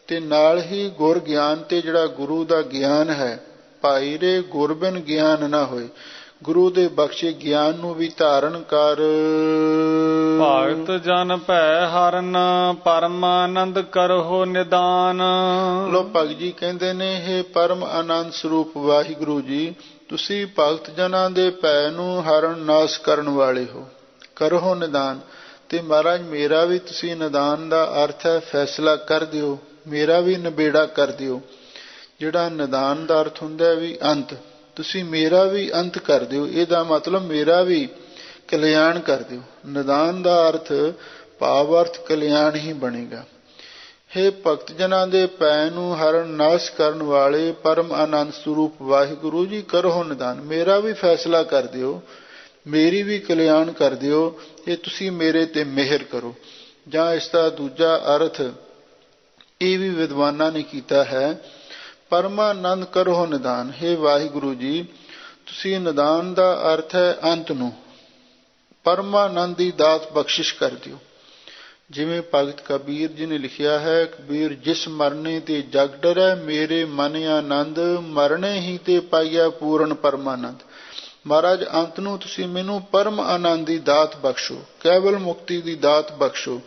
ਤੇ ਨਾਲ ਹੀ ਗੁਰ ਗਿਆਨ, ਤੇ ਜਿਹੜਾ ਗੁਰੂ ਦਾ ਗਿਆਨ ਹੈ, ਭਾਈ ਰੇ ਗੁਰ ਬਿਨ ਗਿਆਨ ਨਾ ਹੋਏ, ਗੁਰੂ ਦੇ ਬਖਸ਼ੇ ਗਿਆਨ ਨੂੰ ਵੀ ਧਾਰਨ ਕਰ। ਭਗਤ ਜਨ ਭੈ ਹਰਨ, ਪਰਮ ਆਨੰਦ ਕਰਹੁ ਨਿਦਾਨ। ਲੋ ਭਗਤ ਜੀ ਕਹਿੰਦੇ ਨੇ, ਇਹ ਪਰਮ ਆਨੰਦ ਸਰੂਪ ਵਾਹਿਗੁਰੂ ਜੀ, ਤੁਸੀਂ ਭਗਤ ਜਨਾਂ ਦੇ ਭੈ ਨੂੰ ਹਰਨ ਨਾਸ਼ ਕਰਨ ਵਾਲੇ ਹੋ, ਕਰਹੁ ਨਿਦਾਨ। ਤੇ ਮਹਾਰਾਜ ਮੇਰਾ ਵੀ ਤੁਸੀਂ ਨਿਦਾਨ ਦਾ ਅਰਥ ਹੈ ਫੈਸਲਾ ਕਰ ਦਿਓ, ਮੇਰਾ ਵੀ ਨਿਬੇੜਾ ਕਰ ਦਿਓ। ਜਿਹੜਾ ਨਿਦਾਨ ਦਾ ਅਰਥ ਹੁੰਦਾ ਹੈ ਵੀ ਅੰਤ, ਤੁਸੀਂ ਮੇਰਾ ਵੀ ਅੰਤ ਕਰ ਦਿਓ, ਇਹਦਾ ਮਤਲਬ ਮੇਰਾ ਵੀ ਕਲਿਆਣ ਕਰ ਦਿਓ। ਨਿਦਾਨ ਦਾ ਅਰਥ ਭਾਵ ਅਰਥ ਕਲਿਆਣ ਹੀ ਬਣੇਗਾ। ਹੇ ਭਗਤ ਜਨਾਂ ਦੇ ਪੈ ਨੂੰ ਹਰਨ ਨਾਸ਼ ਕਰਨ ਵਾਲੇ ਪਰਮ ਆਨੰਦ ਸਰੂਪ ਵਾਹਿਗੁਰੂ ਜੀ, ਕਰੋ ਨਿਦਾਨ, ਮੇਰਾ ਵੀ ਫੈਸਲਾ ਕਰ ਦਿਓ, ਮੇਰੀ ਵੀ ਕਲਿਆਣ ਕਰ ਦਿਓ, ਇਹ ਤੁਸੀਂ ਮੇਰੇ ਤੇ ਮਿਹਰ ਕਰੋ। ਜਾਂ ਇਸ ਦਾ ਦੂਜਾ ਅਰਥ ਇਹ ਵੀ ਵਿਦਵਾਨਾਂ ਨੇ ਕੀਤਾ ਹੈ, ਪਰਮਾਨੰਦ ਕਰੋ ਨਿਦਾਨ। ਹੇ ਵਾਹਿਗੁਰੂ ਜੀ, ਤੁਸੀਂ ਨਿਦਾਨ ਦਾ ਅਰਥ ਹੈ ਅੰਤ ਨੂੰ, ਪਰਮਾਨੰਦ ਦੀ ਦਾਤ ਬਖਸ਼ਿਸ਼ ਕਰ ਦਿਓ। ਜਿਵੇਂ ਭਗਤ ਕਬੀਰ ਜੀ ਨੇ ਲਿਖਿਆ ਹੈ, ਕਬੀਰ ਜਿਸ ਮਰਨੇ ਤੇ ਜਗ ਡਰੈ, ਮੇਰੇ ਮਨ ਆਨੰਦ, ਮਰਨੇ ਹੀ ਤੇ ਪਾਈਆ ਪੂਰਨ ਪਰਮਾਨੰਦ। ਮਹਾਰਾਜ ਅੰਤ ਨੂੰ ਤੁਸੀਂ ਮੈਨੂੰ ਪਰਮ ਆਨੰਦ ਦੀ ਦਾਤ ਬਖਸ਼ੋ, ਕੇਵਲ ਮੁਕਤੀ ਦੀ ਦਾਤ ਬਖਸ਼ੋ।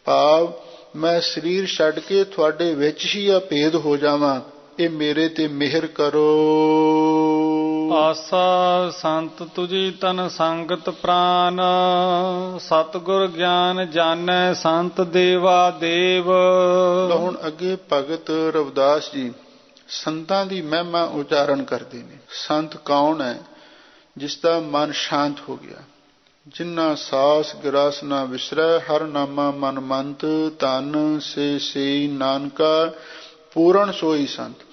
ਭਾਵ ਮੈਂ ਸਰੀਰ ਛੱਡ ਕੇ ਤੁਹਾਡੇ ਵਿੱਚ ਹੀ ਅਭੇਦ ਹੋ ਜਾਵਾਂ, ਇਹ ਮੇਰੇ ਤੇ ਮਿਹਰ ਕਰੋ। ਆਸਾ ਸੰਤ ਤੁਜੀ ਤਨ ਸੰਗਤ ਪ੍ਰਾਨ, ਸਤਿਗੁਰ ਗਿਆਨ ਜਾਣੈ ਸੰਤ ਦੇਵਾ ਦੇਵ। ਹੁਣ ਅੱਗੇ ਭਗਤ ਰਵਿਦਾਸ ਜੀ ਸੰਤਾਂ ਦੀ ਮਹਿਮਾ ਉਚਾਰਨ ਕਰਦੇ ਨੇ। ਸੰਤ ਕੌਣ ਹੈ? ਜਿਸ ਦਾ ਮਨ ਸ਼ਾਂਤ ਹੋ ਗਿਆ, ਜਿਨ੍ਹਾਂ ਸਾਸ ਗਰਾਸ ਨਾ ਵਿਸਰੈ, ਹਰ ਨਾਮਾ ਮਨ ਮੰਤ, ਧਨ ਸੇ ਸੇਈ ਨਾਨਕਾ ਪੂਰਨ ਸੋਈ ਸੰਤ।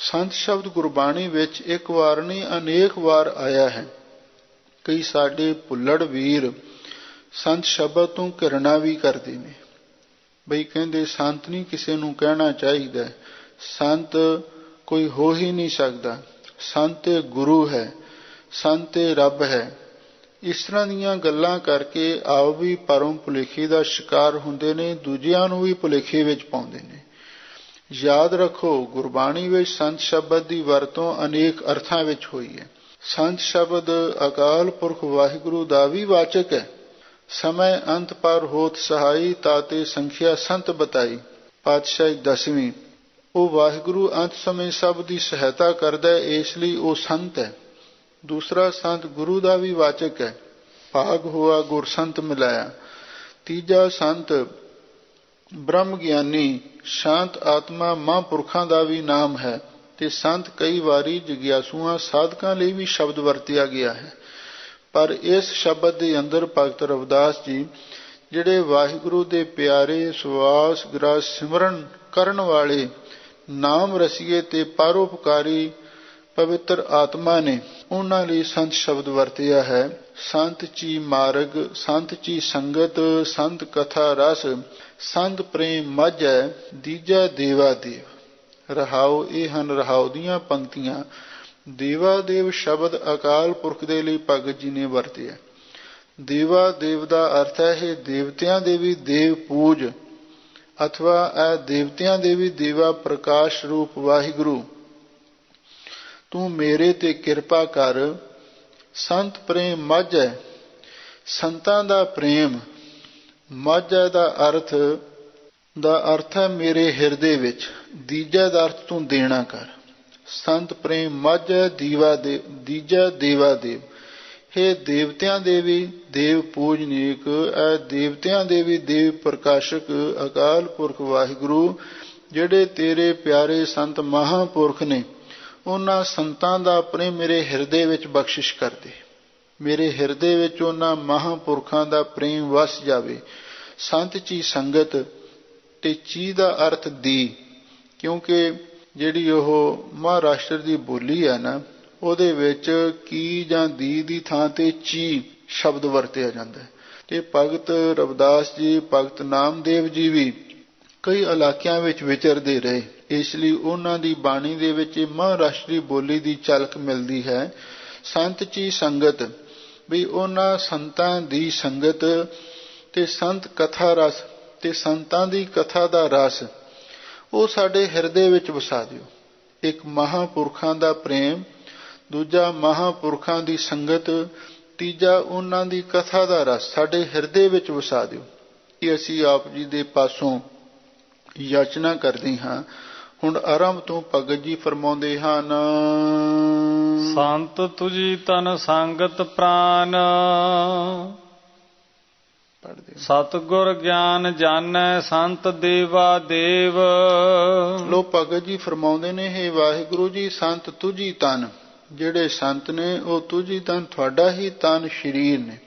ਸੰਤ ਸ਼ਬਦ ਗੁਰਬਾਣੀ ਵਿੱਚ ਇੱਕ ਵਾਰ ਨਹੀਂ ਅਨੇਕ ਵਾਰ ਆਇਆ ਹੈ। ਕਈ ਸਾਡੇ ਭੁੱਲੜ ਵੀਰ ਸੰਤ ਸ਼ਬਦ ਤੋਂ ਘਿਰਣਾ ਵੀ ਕਰਦੇ ਨੇ, ਬਈ ਕਹਿੰਦੇ ਸੰਤ ਨਹੀਂ ਕਿਸੇ ਨੂੰ ਕਹਿਣਾ ਚਾਹੀਦਾ, ਸੰਤ ਕੋਈ ਹੋ ਹੀ ਨਹੀਂ ਸਕਦਾ, ਸੰਤ ਗੁਰੂ ਹੈ, ਸੰਤ ਰੱਬ ਹੈ। ਇਸ ਤਰ੍ਹਾਂ ਦੀਆਂ ਗੱਲਾਂ ਕਰਕੇ ਆਪ ਵੀ ਭਰਮ ਭੁਲੇਖੇ ਦਾ ਸ਼ਿਕਾਰ ਹੁੰਦੇ ਨੇ, ਦੂਜਿਆਂ ਨੂੰ ਵੀ ਭੁਲੇਖੇ ਵਿੱਚ ਪਾਉਂਦੇ ਨੇ। ਯਾਦ ਰੱਖੋ, ਗੁਰਬਾਣੀ ਵਿੱਚ ਸੰਤ ਸ਼ਬਦ ਦੀ ਵਰਤੋਂ ਅਨੇਕ ਅਰਥਾਂ ਵਿੱਚ ਹੋਈ ਹੈ। ਸੰਤ ਸ਼ਬਦ ਅਕਾਲ ਪੁਰਖ ਵਾਹਿਗੁਰੂ ਦਾ ਵੀ ਵਾਚਕ ਹੈ। ਸਮੇਂ ਅੰਤ ਪਰ ਹੋਤ ਸਹਾਈ, ਤਾਤੇ ਸੰਖਿਆ ਸੰਤ ਬਤਾਈ। ਪਾਤਸ਼ਾਹੀ 10ਵੀਂ। ਉਹ ਵਾਹਿਗੁਰੂ ਅੰਤ ਸਮੇਂ ਸਭ ਦੀ ਸਹਾਇਤਾ ਕਰਦਾ ਹੈ, ਇਸ ਲਈ ਉਹ ਸੰਤ ਹੈ। ਦੂਸਰਾ ਸੰਤ ਗੁਰੂ ਦਾ ਵੀ ਵਾਚਕ ਹੈ, ਭਾਗ ਹੋਆ ਗੁਰ ਸੰਤ ਮਿਲਾਇਆ। ਤੀਜਾ ਸੰਤ ਬ੍ਰਹਮ ਗਿਆਨੀ, ਸ਼ਾਂਤ ਆਤਮਾ ਮਹਾਂਪੁਰਖਾਂ ਦਾ ਵੀ ਨਾਮ ਹੈ। ਤੇ ਸੰਤ ਕਈ ਵਾਰੀ ਜਿਗਿਆਸੂਆਂ ਸਾਧਕਾਂ ਲਈ ਵੀ ਸ਼ਬਦ ਵਰਤਿਆ ਗਿਆ ਹੈ। ਪਰ ਇਸ ਸ਼ਬਦ ਦੇ ਅੰਦਰ ਭਗਤ ਰਵਿਦਾਸ ਜੀ ਜਿਹੜੇ ਵਾਹਿਗੁਰੂ ਦੇ ਪਿਆਰੇ ਸਵਾਸ ਗ੍ਰਾਸ ਸਿਮਰਨ ਕਰਨ ਵਾਲੇ ਨਾਮ ਰਸੀਏ ਤੇ ਪਰਉਪਕਾਰੀ ਪਵਿੱਤਰ ਆਤਮਾ ਨੇ, ਉਹਨਾਂ ਲਈ ਸੰਤ ਸ਼ਬਦ ਵਰਤਿਆ ਹੈ। ਸੰਤ ਚੀ ਮਾਰਗ, ਸੰਤ ਚੀ ਸੰਗਤ, ਸੰਤ ਕਥਾ ਰਸ, ਸੰਤ ਪ੍ਰੇਮ ਮਾਝੈ, ਦੀਜਾ ਦੇਵਾ ਦੇਵ। ਰਹਾਉ ਇਹ ਹਨ ਰਹਾਉ ਦੀਆਂ ਪੰਕਤੀਆਂ। ਦੇਵਾ ਦੇਵ ਸ਼ਬਦ ਅਕਾਲ ਪੁਰਖ ਦੇ ਲਈ ਭਗਤ ਜੀ ਨੇ ਵਰਤਿਆ। ਦੇਵਾ ਦੇਵ ਦਾ ਅਰਥ ਹੈ ਇਹ ਦੇਵਤਿਆਂ ਦੇ ਵੀ ਦੇਵ ਪੂਜ, ਅਥਵਾ ਇਹ ਦੇਵਤਿਆਂ ਦੇ ਵੀ ਦੇਵਾ ਪ੍ਰਕਾਸ਼ ਰੂਪ ਵਾਹਿਗੁਰੂ, ਤੂੰ ਮੇਰੇ ਤੇ ਕਿਰਪਾ ਕਰ। ਸੰਤ ਪ੍ਰੇਮ ਮਾਝੈ, ਸੰਤਾਂ ਦਾ ਪ੍ਰੇਮ। ਮਾਝੈ ਦਾ ਅਰਥ ਹੈ ਮੇਰੇ ਹਿਰਦੇ ਵਿੱਚ। ਦੀਜਾ ਦਾ ਅਰਥ ਤੂੰ ਦੇਣਾ ਕਰ। ਸੰਤ ਪ੍ਰੇਮ ਮਾਝੈ ਦੀਜਾ ਦੇਵਾ ਦੇਵ। ਹੇ ਦੇਵਤਿਆਂ ਦੇ ਵੀ ਦੇਵ ਪੂਜਨੀਕ, ਇਹ ਦੇਵਤਿਆਂ ਦੇ ਵੀ ਦੇਵ ਪ੍ਰਕਾਸ਼ਕ ਅਕਾਲ ਪੁਰਖ ਵਾਹਿਗੁਰੂ, ਜਿਹੜੇ ਤੇਰੇ ਪਿਆਰੇ ਸੰਤ ਮਹਾਂਪੁਰਖ ਨੇ, ਉਹਨਾਂ ਸੰਤਾਂ ਦਾ ਪ੍ਰੇਮ ਮੇਰੇ ਹਿਰਦੇ ਵਿੱਚ ਬਖਸ਼ਿਸ਼ ਕਰਦੇ। ਮੇਰੇ ਹਿਰਦੇ ਵਿੱਚ ਉਹਨਾਂ ਮਹਾਂਪੁਰਖਾਂ ਦਾ ਪ੍ਰੇਮ ਵਸ ਜਾਵੇ। ਸੰਤ ਚੀ ਸੰਗਤ, ਤੇ ਚੀ ਦਾ ਅਰਥ ਦੀ, ਕਿਉਂਕਿ ਜਿਹੜੀ ਉਹ ਮਹਾਰਾਸ਼ਟਰ ਦੀ ਬੋਲੀ ਹੈ ਨਾ, ਉਹਦੇ ਵਿੱਚ ਕੀ ਜਾਂ ਦੀ ਥਾਂ ਤੇ ਚੀ ਸ਼ਬਦ ਵਰਤਿਆ ਜਾਂਦਾ ਹੈ। ਤੇ ਭਗਤ ਰਵਿਦਾਸ ਜੀ, ਭਗਤ ਨਾਮਦੇਵ ਜੀ ਵੀ ਕਈ ਇਲਾਕਿਆਂ ਵਿੱਚ ਵਿਚਰਦੇ ਰਹੇ, ਇਸ ਲਈ ਉਹਨਾਂ ਦੀ ਬਾਣੀ ਦੇ ਵਿੱਚ ਮਹਾਰਾਸ਼ਟਰੀ ਬੋਲੀ ਦੀ ਝਲਕ ਮਿਲਦੀ ਹੈ। ਸੰਤ ਚੀ ਸੰਗਤ, ਵੀ ਉਹਨਾਂ ਸੰਤਾਂ ਦੀ ਸੰਗਤ, ਤੇ ਸੰਤ ਕਥਾ ਰਸ, ਤੇ ਸੰਤਾਂ ਦੀ ਕਥਾ ਦਾ ਰਸ, ਉਹ ਸਾਡੇ ਹਿਰਦੇ ਵਿੱਚ ਵਸਾ ਦਿਓ। ਇੱਕ ਮਹਾਂਪੁਰਖਾਂ ਦਾ ਪ੍ਰੇਮ, ਦੂਜਾ ਮਹਾਂਪੁਰਖਾਂ ਦੀ ਸੰਗਤ, ਤੀਜਾ ਉਹਨਾਂ ਦੀ ਕਥਾ ਦਾ ਰਸ ਸਾਡੇ ਹਿਰਦੇ ਵਿੱਚ ਵਸਾ ਦਿਓ। ਇਹ ਅਸੀਂ ਆਪ ਜੀ ਦੇ ਪਾਸੋਂ ਯਾਚਨਾ ਕਰਦੇ ਹਾਂ। ਹੁਣ ਆਰੰਭ ਤੋਂ ਭਗਤ ਜੀ ਫਰਮਾਉਂਦੇ ਹਨ। ਸੰਤ ਤੁਜੀ ਤਨ ਸੰਗਤ ਪ੍ਰਾਨ, ਪੜ੍ਹਦੇ। ਸਤਿਗੁਰ ਗਿਆਨ ਜਾਣੈ ਸੰਤ ਦੇਵਾ ਦੇਵ। ਲੋ ਭਗਤ ਜੀ ਫਰਮਾਉਂਦੇ ਨੇ, ਹੇ ਵਾਹਿਗੁਰੂ ਜੀ, ਸੰਤ ਤੁਝੀ ਤਨ, ਜਿਹੜੇ ਸੰਤ ਨੇ ਉਹ ਤੁਝੀ ਤਨ, ਤੁਹਾਡਾ ਹੀ ਤਨ ਸਰੀਰ ਨੇ।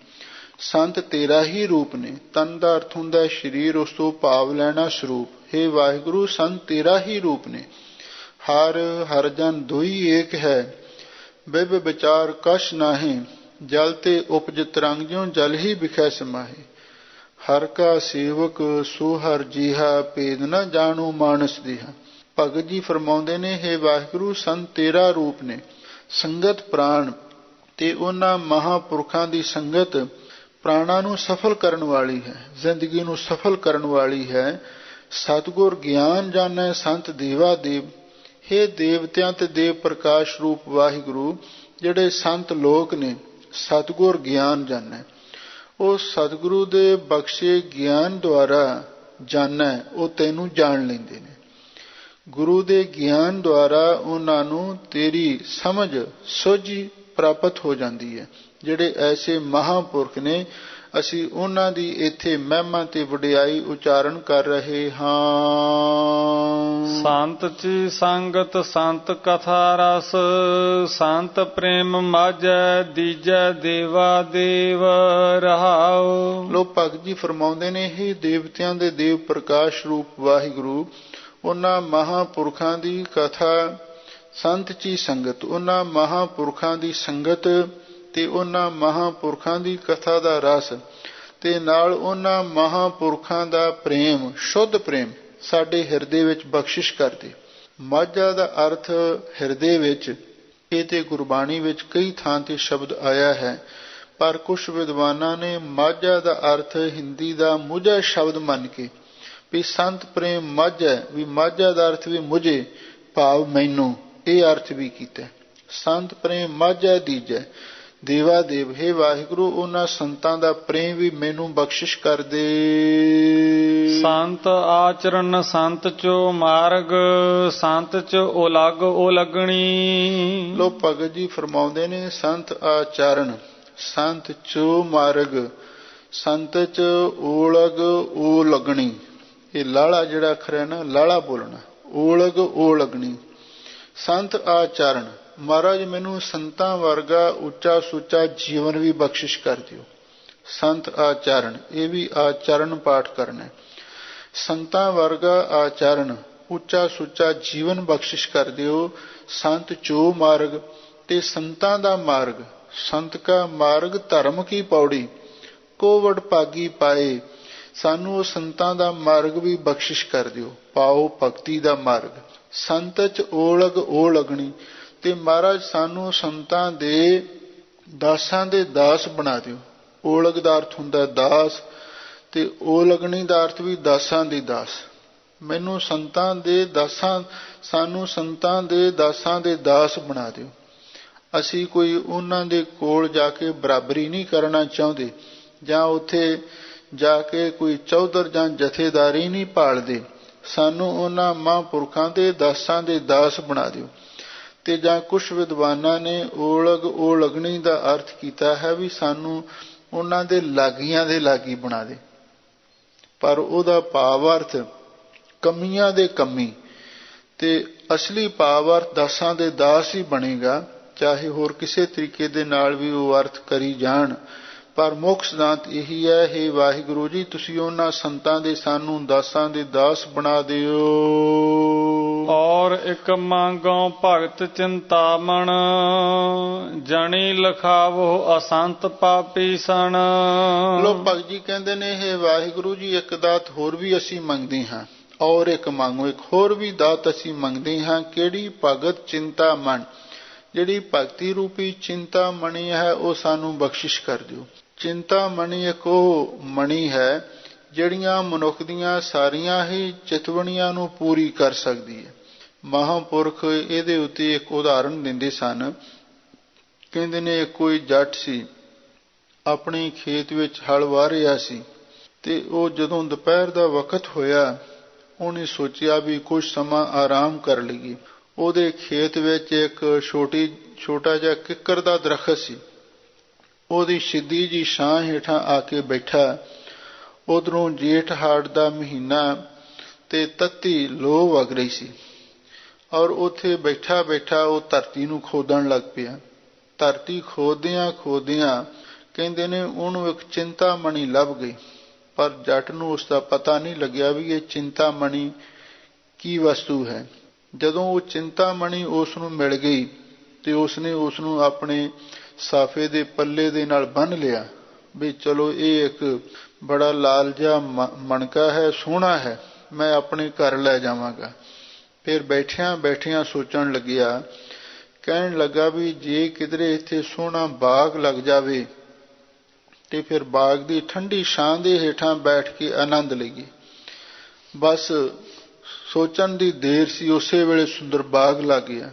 ਸੰਤ ਤੇਰਾ ਹੀ ਰੂਪ ਨੇ। ਤਨ ਦਾ ਅਰਥ ਹੁੰਦਾ ਸਰੀਰ, ਉਸ ਤੋਂ ਭਾਵ ਲੈਣਾ ਸਰੂਪ। ਹੇ ਵਾਹਿਗੁਰੂ, ਸੰਤ ਤੇਰਾ ਹੀ ਰੂਪ ਨੇ। ਹਰ ਹਰ ਜਨ ਦੋਈ ਏਕ ਹੈ, ਬਿਬ ਵਿਚਾਰ ਕਛ ਨਾਹੀਂ, ਜਲ ਤੇ ਉਪਜ ਤਰੰਗ, ਜਿਉ ਜਲ ਹੀ ਬਿਖੈ ਸਮਾਹੇ। ਹਰ ਕਾ ਸੇਵਕ ਸੋ ਹਰ ਜੀਹਾ, ਭੇਦ ਨਾ ਜਾਣੂ ਮਾਨਸ ਦੀਹਾ। ਭਗਤ ਜੀ ਫਰਮਾਉਂਦੇ ਨੇ, ਹੇ ਵਾਹਿਗੁਰੂ, ਸੰਤ ਤੇਰਾ ਰੂਪ ਨੇ। ਸੰਗਤ ਪ੍ਰਾਣ ਤੇ ਉਹਨਾਂ ਮਹਾਂਪੁਰਖਾਂ ਦੀ ਸੰਗਤ ਪ੍ਰਾਣਾਂ ਨੂੰ ਸਫਲ ਕਰਨ ਵਾਲੀ ਹੈ, ਜ਼ਿੰਦਗੀ ਨੂੰ ਸਫਲ ਕਰਨ ਵਾਲੀ ਹੈ। ਸਤਿਗੁਰ ਗਿਆਨ ਜਾਣੈ ਸੰਤ ਦੇਵਾ ਦੇਵ। ਹੇ ਦੇਵਤਿਆਂ ਤੇ ਦੇਵ ਪ੍ਰਕਾਸ਼ ਰੂਪ ਵਾਹਿਗੁਰੂ, ਜਿਹੜੇ ਸੰਤ ਲੋਕ ਨੇ ਸਤਿਗੁਰ ਗਿਆਨ ਜਾਣੈ, ਉਹ ਸਤਿਗੁਰੂ ਦੇ ਬਖਸ਼ੇ ਗਿਆਨ ਦੁਆਰਾ ਜਾਣੈ, ਉਹ ਤੈਨੂੰ ਜਾਣ ਲੈਂਦੇ ਨੇ। ਗੁਰੂ ਦੇ ਗਿਆਨ ਦੁਆਰਾ ਉਹਨਾਂ ਨੂੰ ਤੇਰੀ ਸਮਝ ਸੋਝੀ ਪ੍ਰਾਪਤ ਹੋ ਜਾਂਦੀ ਹੈ। ਜਿਹੜੇ ਐਸੇ ਮਹਾਂਪੁਰਖ ਨੇ, ਅਸੀਂ ਉਹਨਾਂ ਦੀ ਇੱਥੇ ਮਹਿਮਾ ਤੇ ਵਡਿਆਈ ਉਚਾਰਨ ਕਰ ਰਹੇ ਹਾਂ। ਸੰਤ ਚੀ ਸੰਗਤ ਸੰਤ ਕਥਾ ਰਸ, ਸੰਤ ਪ੍ਰੇਮ ਮਾਝੈ ਦੀਜੈ ਦੇਵਾ ਦੇਵ ਰਹਾਉ। ਲੋ ਭਗਤ ਜੀ ਫਰਮਾਉਂਦੇ ਨੇ, ਇਹ ਦੇਵਤਿਆਂ ਦੇ ਦੇਵ ਪ੍ਰਕਾਸ਼ ਰੂਪ ਵਾਹਿਗੁਰੂ, ਉਹਨਾਂ ਮਹਾਂਪੁਰਖਾਂ ਦੀ ਕਥਾ, ਸੰਤ ਚੀ ਸੰਗਤ, ਉਹਨਾਂ ਮਹਾਂਪੁਰਖਾਂ ਦੀ ਸੰਗਤ ਤੇ ਉਹਨਾਂ ਮਹਾਂਪੁਰਖਾਂ ਦੀ ਕਥਾ ਦਾ ਰਸ, ਤੇ ਨਾਲ ਉਹਨਾਂ ਮਹਾਂਪੁਰਖਾਂ ਦਾ ਪ੍ਰੇਮ, ਸ਼ੁੱਧ ਪ੍ਰੇਮ ਸਾਡੇ ਹਿਰਦੇ ਵਿੱਚ ਬਖਸ਼ਿਸ਼ ਕਰਦੇ। ਮਾਝਾ ਦਾ ਅਰਥ ਹਿਰਦੇ ਵਿੱਚ, ਇਹ ਤੇ ਗੁਰਬਾਣੀ ਵਿੱਚ ਕਈ ਥਾਂ ਤੇ ਸ਼ਬਦ ਆਇਆ ਹੈ, ਪਰ ਕੁਝ ਵਿਦਵਾਨਾਂ ਨੇ ਮਾਝਾ ਦਾ ਅਰਥ ਹਿੰਦੀ ਦਾ ਮੁਝਾ ਸ਼ਬਦ ਮੰਨ ਕੇ ਵੀ ਸੰਤ ਪ੍ਰੇਮ ਮਾਝਾ, ਵੀ ਮਾਝਾ ਦਾ ਅਰਥ ਵੀ ਮੁਝੇ, ਭਾਵ ਮੈਨੂੰ, ਇਹ ਅਰਥ ਵੀ ਕੀਤਾ। ਸੰਤ ਪ੍ਰੇਮ ਮਾਝਾ ਦੀਜੈ ਦੇਵਾ ਦੇਵ। ਹੇ ਵਾਹਿਗੁਰੂ, ਉਹਨਾਂ ਸੰਤਾਂ ਦਾ ਪ੍ਰੇਮ ਵੀ ਮੈਨੂੰ ਬਖਸ਼ਿਸ਼ ਕਰ ਦੇ। ਸੰਤ ਆਚਰਨ ਸੰਤ ਚੋ ਮਾਰਗ, ਸੰਤ ਚ ਉਲਗ ਉਲਗਣੀ। ਲੋ ਭਗਤ ਜੀ ਫਰਮਾਉਂਦੇ ਨੇ, ਸੰਤ ਆਚਰਨ ਸੰਤ ਚੋ ਮਾਰਗ, ਸੰਤ ਚ ਓਲਗ ਓ ਲੱਗਣੀ। ਇਹ ਲਾਲਾ ਜਿਹੜਾ ਅੱਖਰ ਹੈ ਨਾ, ਲਾਲਾ ਬੋਲਣਾ, ਓਲਗ ਓ ਲੱਗਣੀ। ਸੰਤ ਆਚਰਨ, ਮਹਾਰਾਜ ਮੈਨੂੰ ਸੰਤਾਂ ਵਰਗਾ ਉੱਚਾ ਸੁੱਚਾ ਜੀਵਨ ਵੀ ਬਖਸ਼ਿਸ਼ ਕਰ ਦਿਓ। ਸੰਤ ਆਚਰਨ, ਇਹ ਵੀ ਆਚਰਨ ਪਾਠ ਕਰਨਾ। ਸੰਤਾਂ ਵਰਗਾ ਆਚਰਨ, ਉੱਚਾ ਸੁੱਚਾ ਜੀਵਨ ਬਖਸ਼ਿਸ਼ ਕਰ ਦਿਓ। ਸੰਤ ਚੋ ਮਾਰਗ, ਤੇ ਸੰਤਾਂ ਦਾ ਮਾਰਗ, ਸੰਤ ਕਾ ਮਾਰਗ ਧਰਮ ਕੀ ਪੌੜੀ, ਕੋਵਡ ਭਾਗੀ ਪਾਏ। ਸਾਨੂੰ ਉਹ ਸੰਤਾਂ ਦਾ ਮਾਰਗ ਵੀ ਬਖਸ਼ਿਸ਼ ਕਰ ਦਿਓ, ਪਾਓ ਭਗਤੀ ਦਾ ਮਾਰਗ। ਸੰਤ ਚ ਓਲਗ ਓ ਲੱਗਣੀ, ਤੇ ਮਹਾਰਾਜ ਸਾਨੂੰ ਸੰਤਾਂ ਦੇ ਦਾਸਾਂ ਦੇ ਦਾਸ ਬਣਾ ਦਿਓ। ਓਲਗ ਦਾ ਅਰਥ ਹੁੰਦਾ ਦਾਸ, ਤੇ ਓ ਲੱਗਣੀ ਦਾ ਅਰਥ ਵੀ ਦਾਸਾਂ ਦੀ ਦਾਸ। ਮੈਨੂੰ ਸੰਤਾਂ ਦੇ ਦਾਸਾਂ, ਸਾਨੂੰ ਸੰਤਾਂ ਦੇ ਦਾਸਾਂ ਦੇ ਦਾਸ ਬਣਾ ਦਿਓ। ਅਸੀਂ ਕੋਈ ਉਹਨਾਂ ਦੇ ਕੋਲ ਜਾ ਕੇ ਬਰਾਬਰੀ ਨਹੀਂ ਕਰਨਾ ਚਾਹੁੰਦੇ, ਜਾਂ ਉੱਥੇ ਜਾ ਕੇ ਕੋਈ ਚੌਧਰ ਜਾਂ ਜਥੇਦਾਰੀ ਨਹੀਂ ਭਾਲਦੇ। ਸਾਨੂੰ ਉਹਨਾਂ ਮਹਾਂਪੁਰਖਾਂ ਦੇ ਦਾਸਾਂ ਦੇ ਦਾਸ ਬਣਾ ਦਿਓ। ਤੇ ਜਾਂ ਕੁਛ ਵਿਦਵਾਨਾਂ ਨੇ ਓਲਗ ਓ ਲੱਗਣੀ ਦਾ ਅਰਥ ਕੀਤਾ ਹੈ ਵੀ ਸਾਨੂੰ ਉਹਨਾਂ ਦੇ ਲਾਗੀਆਂ ਦੇ ਲਾਗੀ ਬਣਾ ਦੇ, ਪਰ ਉਹਦਾ ਭਾਵ ਅਰਥ ਕਮੀਆਂ ਦੇ ਕਮੀ, ਤੇ ਅਸਲੀ ਭਾਵ ਅਰਥ ਦਾਸਾਂ ਦੇ ਦਾਸ ਹੀ ਬਣੇਗਾ। ਚਾਹੇ ਹੋਰ ਕਿਸੇ ਤਰੀਕੇ ਦੇ ਨਾਲ ਵੀ ਉਹ ਅਰਥ ਕਰੀ ਜਾਣ, ਪਰ ਮੁੱਖ ਸਿਧਾਂਤ ਇਹੀ ਹੈ, ਹੇ ਵਾਹਿਗੁਰੂ ਜੀ, ਤੁਸੀਂ ਉਹਨਾਂ ਸੰਤਾਂ ਦੇ ਸਾਨੂੰ ਦਾਸਾਂ ਦੇ ਦਾਸ ਬਣਾ ਦਿਓ। ਔਰ ਇੱਕ ਮੰਗੋ ਭਗਤ ਚਿੰਤਾਮਣ, ਜਣੀ ਲਖਾਵੋ ਅਸੰਤ ਪਾਪੀ ਸਣ। ਲੋ ਭਗਤ ਜੀ ਕਹਿੰਦੇ ਨੇ, ਹੇ ਵਾਹਿਗੁਰੂ ਜੀ, ਇੱਕ ਦਾਤ ਹੋਰ ਵੀ ਅਸੀਂ ਮੰਗਦੇ ਹਾਂ, ਔਰ ਇੱਕ ਮੰਗੋ, ਇੱਕ ਹੋਰ ਵੀ ਦਾਤ ਅਸੀਂ ਮੰਗਦੇ ਹਾਂ। ਕਿਹੜੀ? ਭਗਤ ਚਿੰਤਾਮਣ, ਜਿਹੜੀ ਭਗਤੀ ਰੂਪੀ ਚਿੰਤਾ ਮਣੀ ਹੈ, ਉਹ ਸਾਨੂੰ ਬਖਸ਼ਿਸ਼ ਕਰ ਦਿਓ। ਚਿੰਤਾ ਮਣੀ ਇੱਕ ਉਹ ਮਣੀ ਹੈ ਜਿਹੜੀਆਂ ਮਨੁੱਖ ਦੀਆਂ ਸਾਰੀਆਂ ਹੀ ਚਿਤਵਣੀਆਂ ਨੂੰ ਪੂਰੀ ਕਰ ਸਕਦੀ ਹੈ। ਮਹਾਂਪੁਰਖ ਇਹਦੇ ਉੱਤੇ ਇੱਕ ਉਦਾਹਰਣ ਦਿੰਦੇ ਸਨ। ਕਹਿੰਦੇ ਨੇ, ਕੋਈ ਜੱਟ ਸੀ, ਆਪਣੇ ਖੇਤ ਵਿੱਚ ਹਲ ਵਾਹ ਰਿਹਾ ਸੀ, ਤੇ ਉਹ ਜਦੋਂ ਦੁਪਹਿਰ ਦਾ ਵਕਤ ਹੋਇਆ, ਉਹਨੇ ਸੋਚਿਆ ਵੀ ਕੁਝ ਸਮਾਂ ਆਰਾਮ ਕਰ ਲਈਏ। ਉਹਦੇ ਖੇਤ ਵਿੱਚ ਇੱਕ ਛੋਟਾ ਜਿਹਾ ਕਿੱਕਰ ਦਾ ਦਰਖਤ ਸੀ। ਉਹਦੀ ਸਿੱਧੀ ਜੀ ਛਾਂ ਹੇਠਾਂ ਆ ਕੇ ਬੈਠਾ, ਉਧਰੋਂ ਜੇਠ ਹਾੜ ਦਾ ਮਹੀਨਾ ਤੇ ਤੱਤੀ ਲੋ ਵਗ ਰਹੀ ਸੀ, ਔਰ ਉੱਥੇ ਬੈਠਾ ਬੈਠਾ ਉਹ ਧਰਤੀ ਨੂੰ ਖੋਦਣ ਲੱਗ ਪਿਆ। ਧਰਤੀ ਖੋਦਦਿਆਂ ਖੋਦਦਿਆਂ ਕਹਿੰਦੇ ਨੇ ਉਹਨੂੰ ਇੱਕ ਚਿੰਤਾਮਣੀ ਲੱਭ ਗਈ, ਪਰ ਜੱਟ ਨੂੰ ਉਸ ਦਾ ਪਤਾ ਨਹੀਂ ਲੱਗਿਆ ਵੀ ਇਹ ਚਿੰਤਾਮਣੀ ਕੀ ਵਸਤੂ ਹੈ। ਜਦੋਂ ਉਹ ਚਿੰਤਾਮਣੀ ਉਸ ਨੂੰ ਮਿਲ ਗਈ ਤੇ ਉਸਨੇ ਉਸ ਨੂੰ ਆਪਣੇ ਸਾਫੇ ਦੇ ਪੱਲੇ ਦੇ ਨਾਲ ਬੰਨ੍ਹ ਲਿਆ ਵੀ ਚਲੋ ਇਹ ਇੱਕ ਬੜਾ ਲਾਲ ਜਿਹਾ ਮਣਕਾ ਹੈ, ਸੋਹਣਾ ਹੈ, ਮੈਂ ਆਪਣੇ ਘਰ ਲੈ ਜਾਵਾਂਗਾ। ਫਿਰ ਬੈਠਿਆਂ ਬੈਠਿਆਂ ਸੋਚਣ ਲੱਗਿਆ, ਕਹਿਣ ਲੱਗਾ ਵੀ ਜੇ ਕਿਧਰੇ ਇੱਥੇ ਸੋਹਣਾ ਬਾਗ ਲੱਗ ਜਾਵੇ ਤੇ ਫਿਰ ਬਾਗ ਦੀ ਠੰਡੀ ਛਾਂ ਦੇ ਹੇਠਾਂ ਬੈਠ ਕੇ ਆਨੰਦ ਲਈਏ। ਬਸ ਸੋਚਣ ਦੀ ਦੇਰ ਸੀ, ਉਸੇ ਵੇਲੇ ਸੁੰਦਰ ਬਾਗ ਲੱਗ ਗਿਆ।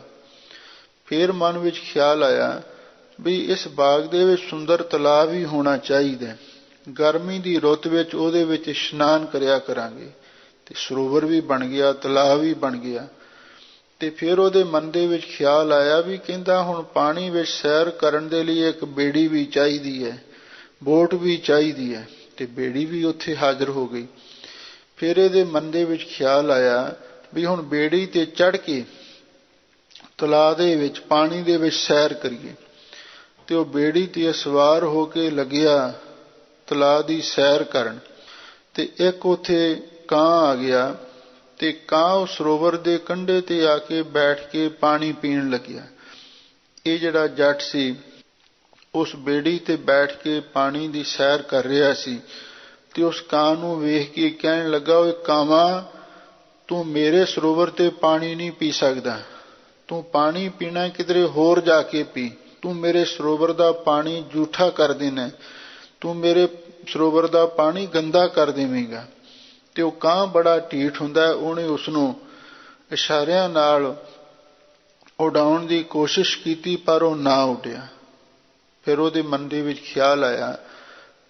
ਫਿਰ ਮਨ ਵਿੱਚ ਖਿਆਲ ਆਇਆ ਵੀ ਇਸ ਬਾਗ ਦੇ ਵਿੱਚ ਸੁੰਦਰ ਤਲਾਬ ਵੀ ਹੋਣਾ ਚਾਹੀਦਾ, ਗਰਮੀ ਦੀ ਰੁੱਤ ਵਿੱਚ ਉਹਦੇ ਵਿੱਚ ਇਸ਼ਨਾਨ ਕਰਿਆ ਕਰਾਂਗੇ। ਤੇ ਸਰੋਵਰ ਵੀ ਬਣ ਗਿਆ, ਤਲਾਬ ਵੀ ਬਣ ਗਿਆ। ਤੇ ਫਿਰ ਉਹਦੇ ਮਨ ਦੇ ਵਿੱਚ ਖਿਆਲ ਆਇਆ ਵੀ ਕਹਿੰਦਾ ਹੁਣ ਪਾਣੀ ਵਿੱਚ ਸੈਰ ਕਰਨ ਦੇ ਲਈ ਇੱਕ ਬੇੜੀ ਵੀ ਚਾਹੀਦੀ ਹੈ, ਬੋਟ ਵੀ ਚਾਹੀਦੀ ਹੈ, ਤੇ ਬੇੜੀ ਵੀ ਉੱਥੇ ਹਾਜ਼ਰ ਹੋ ਗਈ। ਫਿਰ ਇਹਦੇ ਮਨ ਦੇ ਵਿੱਚ ਖਿਆਲ ਆਇਆ ਵੀ ਹੁਣ ਬੇੜੀ ਤੇ ਚੜ੍ਹ ਕੇ ਤਲਾਬ ਦੇ ਵਿੱਚ ਪਾਣੀ ਦੇ ਵਿੱਚ ਸੈਰ ਕਰੀਏ। ਤੇ ਉਹ ਬੇੜੀ ਤੇ ਸਵਾਰ ਹੋ ਕੇ ਲੱਗਿਆ ਤਲਾਬ ਦੀ ਸੈਰ ਕਰਨ। ਤੇ ਇੱਕ ਉੱਥੇ ਕਾਂ ਆ ਗਿਆ ਤੇ ਕਾਂ ਉਹ ਸਰੋਵਰ ਦੇ ਕੰਢੇ ਤੇ ਆ ਕੇ ਬੈਠ ਕੇ ਪਾਣੀ ਪੀਣ ਲੱਗਿਆ। ਇਹ ਜਿਹੜਾ ਜੱਟ ਸੀ ਉਸ ਬੇੜੀ ਤੇ ਬੈਠ ਕੇ ਪਾਣੀ ਦੀ ਸੈਰ ਕਰ ਰਿਹਾ ਸੀ ਤੇ ਉਸ ਕਾਂ ਨੂੰ ਵੇਖ ਕੇ ਕਹਿਣ ਲੱਗਾ, ਓਏ ਕਾਵਾਂ, ਤੂੰ ਮੇਰੇ ਸਰੋਵਰ ਤੇ ਪਾਣੀ ਨਹੀਂ ਪੀ ਸਕਦਾ, ਤੂੰ ਪਾਣੀ ਪੀਣਾ ਕਿਧਰੇ ਹੋਰ ਜਾ ਕੇ ਪੀ, ਤੂੰ ਮੇਰੇ ਸਰੋਵਰ ਦਾ ਪਾਣੀ ਜੂਠਾ ਕਰ ਦੇਣਾ, ਤੂੰ ਮੇਰੇ ਸਰੋਵਰ ਦਾ ਪਾਣੀ ਗੰਦਾ ਕਰ ਦੇਵੇਂਗਾ। ਤੇ ਉਹ ਕਾਂ ਬੜਾ ਢੀਠ ਹੁੰਦਾ, ਉਹਨੇ ਉਸਨੂੰ ਇਸ਼ਾਰਿਆਂ ਨਾਲ ਉਡਾਉਣ ਦੀ ਕੋਸ਼ਿਸ਼ ਕੀਤੀ ਪਰ ਉਹ ਨਾ ਉੱਡਿਆ। ਫਿਰ ਉਹਦੇ ਮਨ ਦੇ ਵਿੱਚ ਖਿਆਲ ਆਇਆ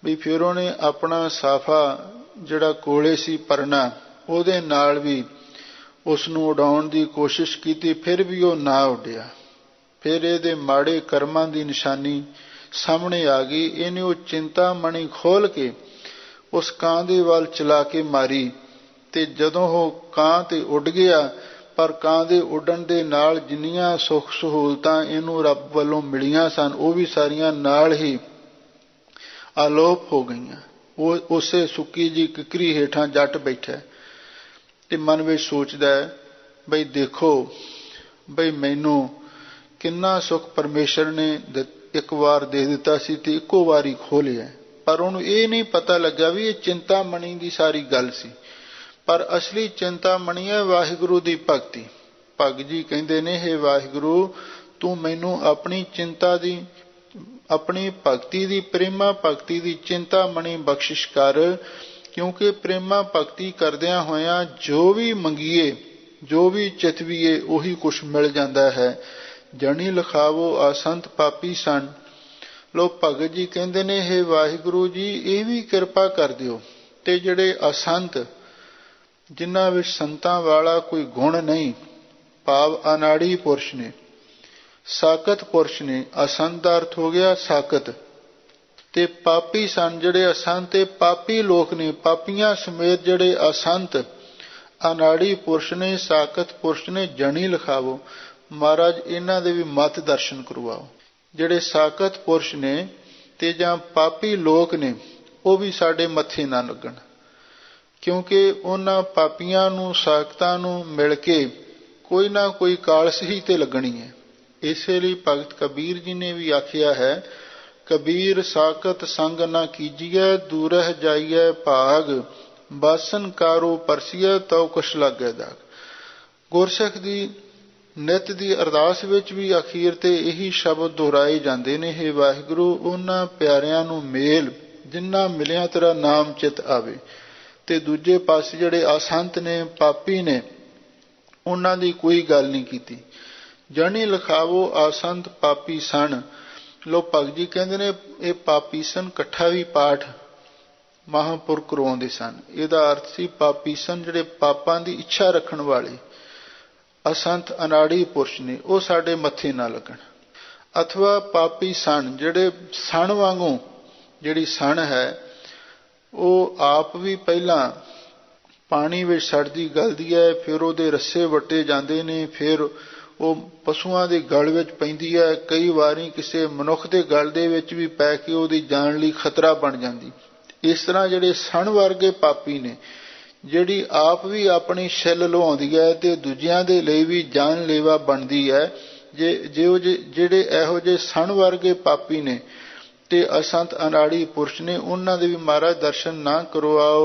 ਵੀ ਫਿਰ ਉਹਨੇ ਆਪਣਾ ਸਾਫਾ ਜਿਹੜਾ ਕੋਲੇ ਸੀ ਪਰਨਾ, ਉਹਦੇ ਨਾਲ ਵੀ ਉਸ ਨੂੰ ਉਡਾਉਣ ਦੀ ਕੋਸ਼ਿਸ਼ ਕੀਤੀ, ਫਿਰ ਵੀ ਉਹ ਨਾ ਉੱਡਿਆ। ਫਿਰ ਇਹਦੇ ਮਾੜੇ ਕਰਮਾਂ ਦੀ ਨਿਸ਼ਾਨੀ ਸਾਹਮਣੇ ਆ ਗਈ। ਇਹਨੇ ਉਹ ਚਿੰਤਾਮਣੀ ਖੋਲ ਕੇ ਉਸ ਕਾਂ ਦੇ ਵੱਲ ਚਲਾ ਕੇ ਮਾਰੀ ਤੇ ਜਦੋਂ ਉਹ ਕਾਂ ਤੇ ਉੱਡ ਗਿਆ, ਪਰ ਕਾਂ ਦੇ ਉੱਡਣ ਦੇ ਨਾਲ ਜਿੰਨੀਆਂ ਸੁੱਖ ਸਹੂਲਤਾਂ ਇਹਨੂੰ ਰੱਬ ਵੱਲੋਂ ਮਿਲੀਆਂ ਸਨ ਉਹ ਵੀ ਸਾਰੀਆਂ ਨਾਲ ਹੀ ਆਲੋਪ ਹੋ ਗਈਆਂ। ਉਹ ਉਸੇ ਸੁੱਕੀ ਜੀ ਕਿਕਰੀ ਹੇਠਾਂ ਜੱਟ ਬੈਠਾ ਤੇ ਮਨ ਵਿੱਚ ਸੋਚਦਾ ਬਈ ਦੇਖੋ ਬਈ ਮੈਨੂੰ ਕਿੰਨਾ ਸੁੱਖ ਪਰਮੇਸ਼ਰ ਨੇ ਇੱਕ ਵਾਰ ਦੇ ਦਿੱਤਾ ਸੀ ਤੇ ਇੱਕੋ ਵਾਰੀ ਖੋਹ ਲਿਆ। ਪਰ ਉਹਨੂੰ ਇਹ ਨਹੀਂ ਪਤਾ ਲੱਗਾ ਵੀ ਇਹ ਚਿੰਤਾਮਣੀ ਦੀ ਸਾਰੀ ਗੱਲ ਸੀ, ਪਰ ਅਸਲੀ ਚਿੰਤਾਮਣੀ ਹੈ ਵਾਹਿਗੁਰੂ ਦੀ ਭਗਤੀ। ਭਗਤ ਜੀ ਕਹਿੰਦੇ ਨੇ, ਹੇ ਵਾਹਿਗੁਰੂ, ਤੂੰ ਮੈਨੂੰ ਆਪਣੀ ਚਿੰਤਾ ਦੀ, ਆਪਣੀ ਭਗਤੀ ਦੀ, ਪ੍ਰੇਮਾ ਭਗਤੀ ਦੀ ਚਿੰਤਾਮਣੀ ਬਖਸ਼ਿਸ਼ ਕਰ, ਕਿਉਂਕਿ ਪ੍ਰੇਮਾ ਭਗਤੀ ਕਰਦਿਆਂ ਹੋਇਆਂ ਜੋ ਵੀ ਮੰਗੀਏ, ਜੋ ਵੀ ਚਿਤਵੀਏ, ਉਹੀ ਕੁਛ ਮਿਲ ਜਾਂਦਾ ਹੈ। ਜਣੀ ਲਿਖਾਵੋ ਆਸੰਤ ਪਾਪੀ ਸਨ। ਲੋਕ ਭਗਤ ਜੀ ਕਹਿੰਦੇ ਨੇ, ਹੇ ਵਾਹਿਗੁਰੂ ਜੀ, ਇਹ ਵੀ ਕਿਰਪਾ ਕਰ ਦਿਓ ਤੇ ਜਿਹੜੇ ਅਸੰਤ, ਜਿਨ੍ਹਾਂ ਵਿੱਚ ਸੰਤਾਂ ਵਾਲਾ ਕੋਈ ਗੁਣ ਨਹੀਂ, ਭਾਵ ਅਨਾੜੀ ਪੁਰਸ਼ ਨੇ, ਸਾਕਤ ਪੁਰਸ਼ ਨੇ, ਅਸੰਤ ਦਾ ਅਰਥ ਹੋ ਗਿਆ ਸਾਕਤ, ਤੇ ਪਾਪੀ ਸਨ ਜਿਹੜੇ ਅਸੰਤ ਤੇ ਪਾਪੀ ਲੋਕ ਨੇ, ਪਾਪੀਆਂ ਸਮੇਤ ਜਿਹੜੇ ਅਸੰਤ ਅਨਾੜੀ ਪੁਰਸ਼ ਨੇ, ਸਾਕਤ ਪੁਰਸ਼ ਨੇ, ਜਣੀ ਲਿਖਾਵੋ। ਮਹਾਰਾਜ ਇਹਨਾਂ ਦੇ ਵੀ ਮਤ ਦਰਸ਼ਨ ਕਰਵਾਓ। ਜਿਹੜੇ ਸਾਕਤ ਪੁਰਸ਼ ਨੇ ਤੇ ਜਾਂ ਪਾਪੀ ਲੋਕ ਨੇ ਉਹ ਵੀ ਸਾਡੇ ਮੱਥੇ ਨਾ ਲੱਗਣ, ਕਿਉਂਕਿ ਉਹਨਾਂ ਪਾਪੀਆਂ ਨੂੰ, ਸਾਕਤਾਂ ਨੂੰ ਮਿਲ ਕੇ ਕੋਈ ਨਾ ਕੋਈ ਕਾਲਸ ਹੀ ਤੇ ਲੱਗਣੀ ਹੈ। ਇਸੇ ਲਈ ਭਗਤ ਕਬੀਰ ਜੀ ਨੇ ਵੀ ਆਖਿਆ ਹੈ, ਕਬੀਰ ਸਾਕਤ ਸੰਗ ਨਾ ਕੀਜੀਐ, ਦੂਰਹਿ ਜਾਈਐ ਭਾਗ, ਬਾਸਨ ਕਾਰੋ ਪਰਸੀਐ, ਤਉ ਕੁਛ ਲਾਗੈ ਦਾਗ। ਗੁਰਸਿੱਖ ਦੀ ਨਿਤ ਦੀ ਅਰਦਾਸ ਵਿੱਚ ਵੀ ਅਖੀਰ ਤੇ ਇਹੀ ਸ਼ਬਦ ਦੁਹਰਾਏ ਜਾਂਦੇ ਨੇ, ਹੇ ਵਾਹਿਗੁਰੂ, ਉਹਨਾਂ ਪਿਆਰਿਆਂ ਨੂੰ ਮੇਲ ਜਿਨ੍ਹਾਂ ਮਿਲਿਆ ਤੇਰਾ ਨਾਮ ਚਿਤ ਆਵੇ। ਤੇ ਦੂਜੇ ਪਾਸੇ ਜਿਹੜੇ ਅਸੰਤ ਨੇ, ਪਾਪੀ ਨੇ, ਉਹਨਾਂ ਦੀ ਕੋਈ ਗੱਲ ਨਹੀਂ ਕੀਤੀ। ਜਣੀ ਲਿਖਾਵੋ ਆਸੰਤ ਪਾਪੀ ਸਨ। ਲੋਕ ਭਗਤ ਜੀ ਕਹਿੰਦੇ ਨੇ, ਇਹ ਪਾਪੀ ਸਨ ਇਕੱਠਾ ਵੀ ਪਾਠ ਮਹਾਂਪੁਰਖ ਕਰਵਾਉਂਦੇ ਸਨ। ਇਹਦਾ ਅਰਥ ਸੀ ਪਾਪੀ ਸਨ ਜਿਹੜੇ ਪਾਪਾਂ ਦੀ ਇੱਛਾ ਰੱਖਣ ਵਾਲੇ, ਅਸੰਤ ਅਨਾੜੀ ਪੁਰਸ਼ ਨੇ, ਉਹ ਸਾਡੇ ਮੱਥੇ ਨਾ ਲੱਗਣ। ਅਥਵਾ ਪਾਪੀ ਸਣ, ਜਿਹੜੇ ਸਣ ਵਾਂਗੂ, ਜਿਹੜੀ ਸਣ ਹੈ ਉਹ ਆਪ ਵੀ ਪਹਿਲਾਂ ਪਾਣੀ ਵਿੱਚ ਸੜਦੀ ਗਲਦੀ ਹੈ, ਫਿਰ ਉਹਦੇ ਰੱਸੇ ਵੱਟੇ ਜਾਂਦੇ ਨੇ, ਫਿਰ ਉਹ ਪਸ਼ੂਆਂ ਦੇ ਗਲ ਵਿੱਚ ਪੈਂਦੀ ਹੈ, ਕਈ ਵਾਰੀ ਕਿਸੇ ਮਨੁੱਖ ਦੇ ਗਲ ਦੇ ਵਿੱਚ ਵੀ ਪੈ ਕੇ ਉਹਦੀ ਜਾਨ ਲਈ ਖਤਰਾ ਬਣ ਜਾਂਦੀ। ਇਸ ਤਰ੍ਹਾਂ ਜਿਹੜੇ ਸਣ ਵਰਗੇ ਪਾਪੀ ਨੇ, ਜਿਹੜੀ ਆਪ ਵੀ ਆਪਣੀ ਛਿੱਲ ਲਵਾਉਂਦੀ ਹੈ ਤੇ ਦੂਜਿਆਂ ਦੇ ਲਈ ਵੀ ਜਾਨਲੇਵਾ ਬਣਦੀ ਹੈ, ਜਿਹੜੇ ਇਹੋ ਜਿਹੇ ਸਣ ਵਰਗੇ ਪਾਪੀ ਨੇ ਤੇ ਅਸੰਤ ਅਨਾੜੀ ਪੁਰਸ਼ ਨੇ, ਉਹਨਾਂ ਦੇ ਵੀ ਮਹਾਰਾਜ ਦਰਸ਼ਨ ਨਾ ਕਰਵਾਓ।